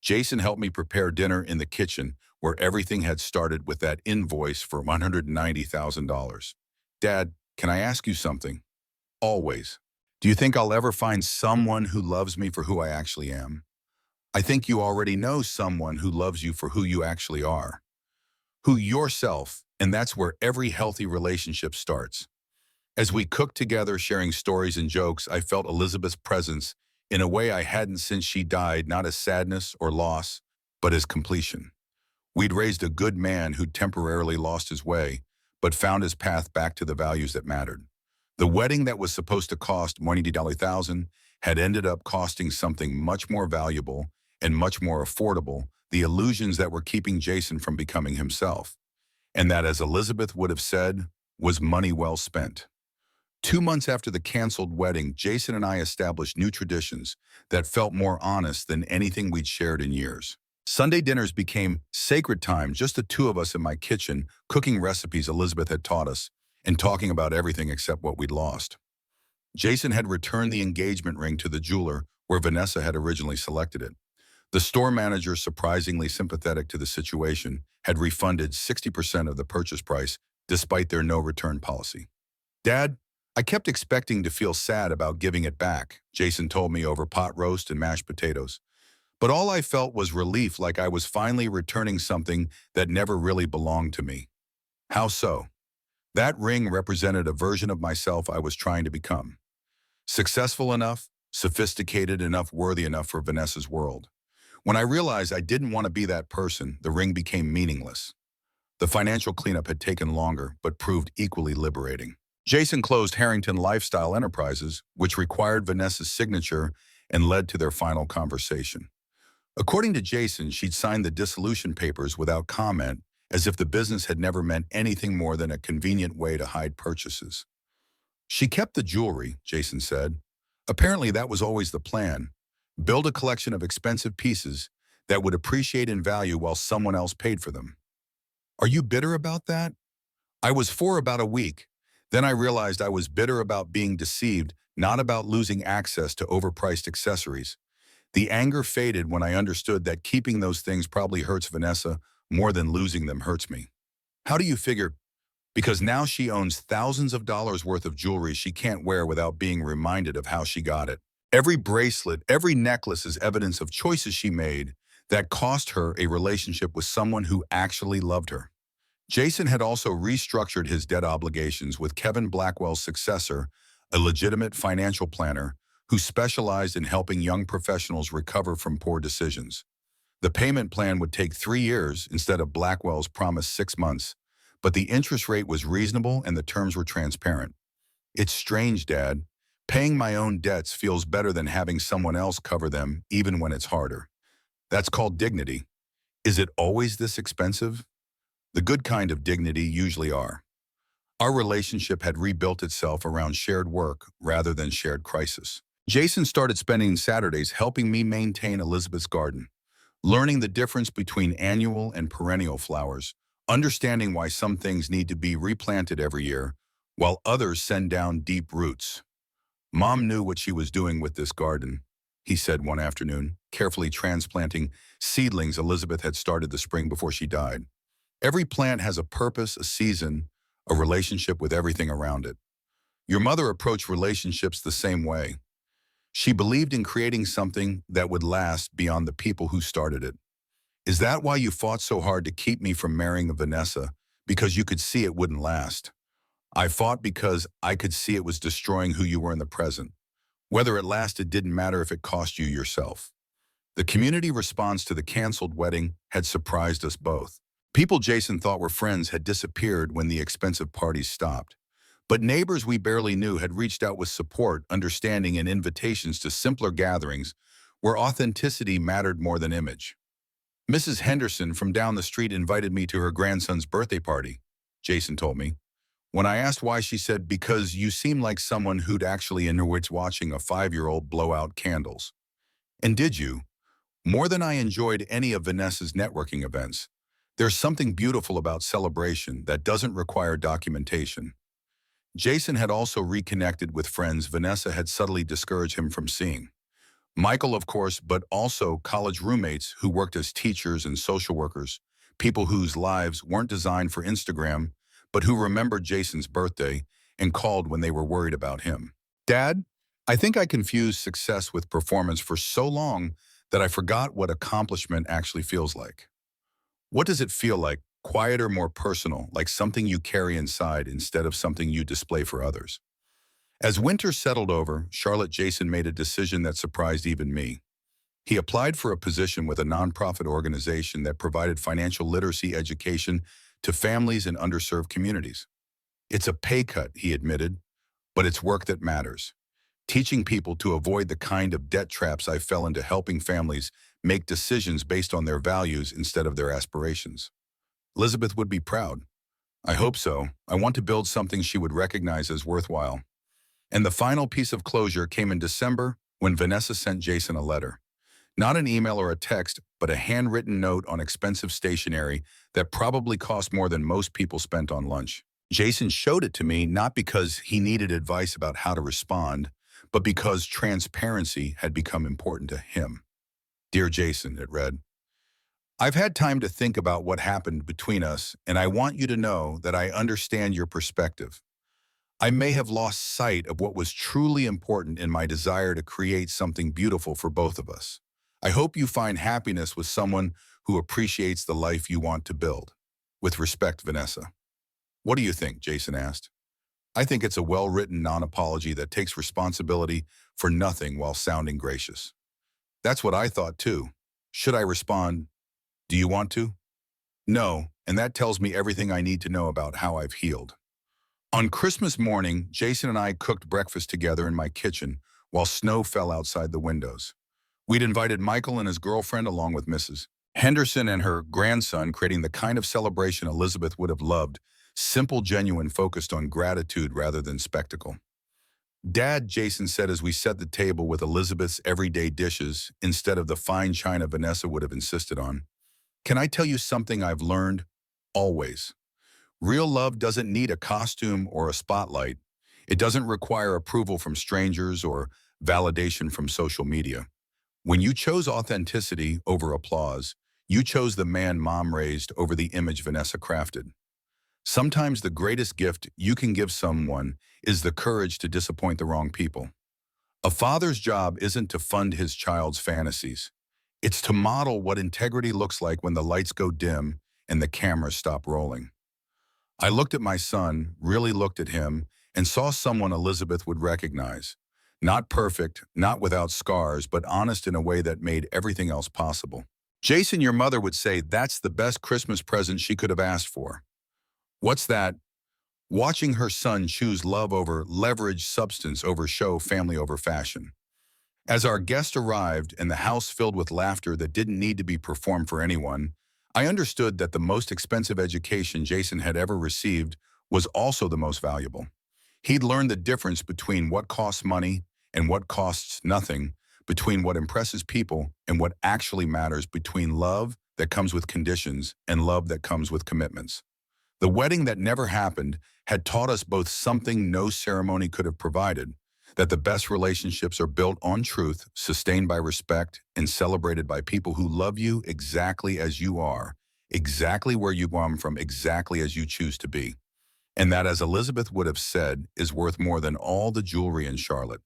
Jason helped me prepare dinner in the kitchen where everything had started with that invoice for $190,000. "Dad, can I ask you something?" "Always." "Do you think I'll ever find someone who loves me for who I actually am?" "I think you already know someone who loves you for who you actually are. Who yourself, and that's where every healthy relationship starts." As we cooked together, sharing stories and jokes, I felt Elizabeth's presence in a way I hadn't since she died, not as sadness or loss, but as completion. We'd raised a good man who'd temporarily lost his way, but found his path back to the values that mattered. The wedding that was supposed to cost $190,000 had ended up costing something much more valuable and much more affordable the illusions that were keeping Jason from becoming himself, and that, as Elizabeth would have said, was money well spent. 2 months after the canceled wedding, Jason and I established new traditions that felt more honest than anything we'd shared in years. Sunday dinners became sacred time, just the two of us in my kitchen, cooking recipes Elizabeth had taught us and talking about everything except what we'd lost. Jason had returned the engagement ring to the jeweler where Vanessa had originally selected it. The store manager, surprisingly sympathetic to the situation, had refunded 60% of the purchase price despite their no-return policy. "Dad, I kept expecting to feel sad about giving it back," Jason told me over pot roast and mashed potatoes. "But all I felt was relief, like I was finally returning something that never really belonged to me." How so? That ring represented a version of myself I was trying to become. Successful enough, sophisticated enough, worthy enough for Vanessa's world. When I realized I didn't want to be that person, the ring became meaningless. The financial cleanup had taken longer, but proved equally liberating. Jason closed Harrington Lifestyle Enterprises, which required Vanessa's signature and led to their final conversation. According to Jason, she'd signed the dissolution papers without comment, as if the business had never meant anything more than a convenient way to hide purchases. "She kept the jewelry," Jason said. "Apparently that was always the plan. Build a collection of expensive pieces that would appreciate in value while someone else paid for them." "Are you bitter about that?" "I was for about a week. Then I realized I was bitter about being deceived, not about losing access to overpriced accessories. The anger faded when I understood that keeping those things probably hurts Vanessa more than losing them hurts me." "How do you figure?" "Because now she owns thousands of dollars worth of jewelry she can't wear without being reminded of how she got it. Every bracelet, every necklace is evidence of choices she made that cost her a relationship with someone who actually loved her." Jason had also restructured his debt obligations with Kevin Blackwell's successor, a legitimate financial planner who specialized in helping young professionals recover from poor decisions. The payment plan would take 3 years instead of Blackwell's promised 6 months, but the interest rate was reasonable and the terms were transparent. "It's strange, Dad. Paying my own debts feels better than having someone else cover them, even when it's harder." "That's called dignity." "Is it always this expensive?" "The good kind of dignity usually are." Our relationship had rebuilt itself around shared work rather than shared crisis. Jason started spending Saturdays helping me maintain Elizabeth's garden, learning the difference between annual and perennial flowers, understanding why some things need to be replanted every year, while others send down deep roots. "Mom knew what she was doing with this garden," he said one afternoon, carefully transplanting seedlings Elizabeth had started the spring before she died. "Every plant has a purpose, a season, a relationship with everything around it. Your mother approached relationships the same way. She believed in creating something that would last beyond the people who started it. Is that why you fought so hard to keep me from marrying Vanessa? Because you could see it wouldn't last." "I fought because I could see it was destroying who you were in the present. Whether it lasted didn't matter if it cost you yourself." The community response to the canceled wedding had surprised us both. People Jason thought were friends had disappeared when the expensive parties stopped. But neighbors we barely knew had reached out with support, understanding, and invitations to simpler gatherings where authenticity mattered more than image. "Mrs. Henderson from down the street invited me to her grandson's birthday party," Jason told me. When I asked why, she said, "Because you seem like someone who'd actually enjoy watching a 5-year-old blow out candles." And did you? More than I enjoyed any of Vanessa's networking events. There's something beautiful about celebration that doesn't require documentation. Jason had also reconnected with friends Vanessa had subtly discouraged him from seeing. Michael, of course, but also college roommates who worked as teachers and social workers, people whose lives weren't designed for Instagram, but who remembered Jason's birthday and called when they were worried about him. "Dad, I think I confused success with performance for so long that I forgot what accomplishment actually feels like." "What does it feel like? Quieter, more personal, like something you carry inside instead of something you display for others?" As winter settled over, Charlotte, Jason made a decision that surprised even me. He applied for a position with a nonprofit organization that provided financial literacy education to families in underserved communities. "It's a pay cut," he admitted, "but it's work that matters. Teaching people to avoid the kind of debt traps I fell into, helping families make decisions based on their values instead of their aspirations. Elizabeth would be proud. I hope so. I want to build something she would recognize as worthwhile. And the final piece of closure came in December when Vanessa sent Jason a letter. Not an email or a text, but a handwritten note on expensive stationery that probably cost more than most people spent on lunch. Jason showed it to me not because he needed advice about how to respond, but because transparency had become important to him. Dear Jason, it read, I've had time to think about what happened between us, and I want you to know that I understand your perspective. I may have lost sight of what was truly important in my desire to create something beautiful for both of us. I hope you find happiness with someone who appreciates the life you want to build. With respect, Vanessa. What do you think? Jason asked. I think it's a well-written non-apology that takes responsibility for nothing while sounding gracious. That's what I thought too. Should I respond, do you want to? No, and that tells me everything I need to know about how I've healed. On Christmas morning, Jason and I cooked breakfast together in my kitchen while snow fell outside the windows. We'd invited Michael and his girlfriend along with Mrs. Henderson and her grandson, creating the kind of celebration Elizabeth would have loved, simple, genuine, focused on gratitude rather than spectacle. Dad, Jason said as we set the table with Elizabeth's everyday dishes instead of the fine china Vanessa would have insisted on, can I tell you something I've learned? Always. Real love doesn't need a costume or a spotlight. It doesn't require approval from strangers or validation from social media. When you chose authenticity over applause, you chose the man Mom raised over the image Vanessa crafted. Sometimes the greatest gift you can give someone is the courage to disappoint the wrong people. A father's job isn't to fund his child's fantasies. It's to model what integrity looks like when the lights go dim and the cameras stop rolling. I looked at my son, really looked at him, and saw someone Elizabeth would recognize. Not perfect, not without scars, but honest in a way that made everything else possible. Jason, your mother would say that's the best Christmas present she could have asked for. What's that? Watching her son choose love over leverage, substance over show, family over fashion. As our guest arrived and the house filled with laughter that didn't need to be performed for anyone, I understood that the most expensive education Jason had ever received was also the most valuable. He'd learned the difference between what costs money and what costs nothing, between what impresses people and what actually matters, between love that comes with conditions and love that comes with commitments. The wedding that never happened had taught us both something no ceremony could have provided, that the best relationships are built on truth, sustained by respect, and celebrated by people who love you exactly as you are, exactly where you come from, exactly as you choose to be. And that, as Elizabeth would have said, is worth more than all the jewelry in Charlotte.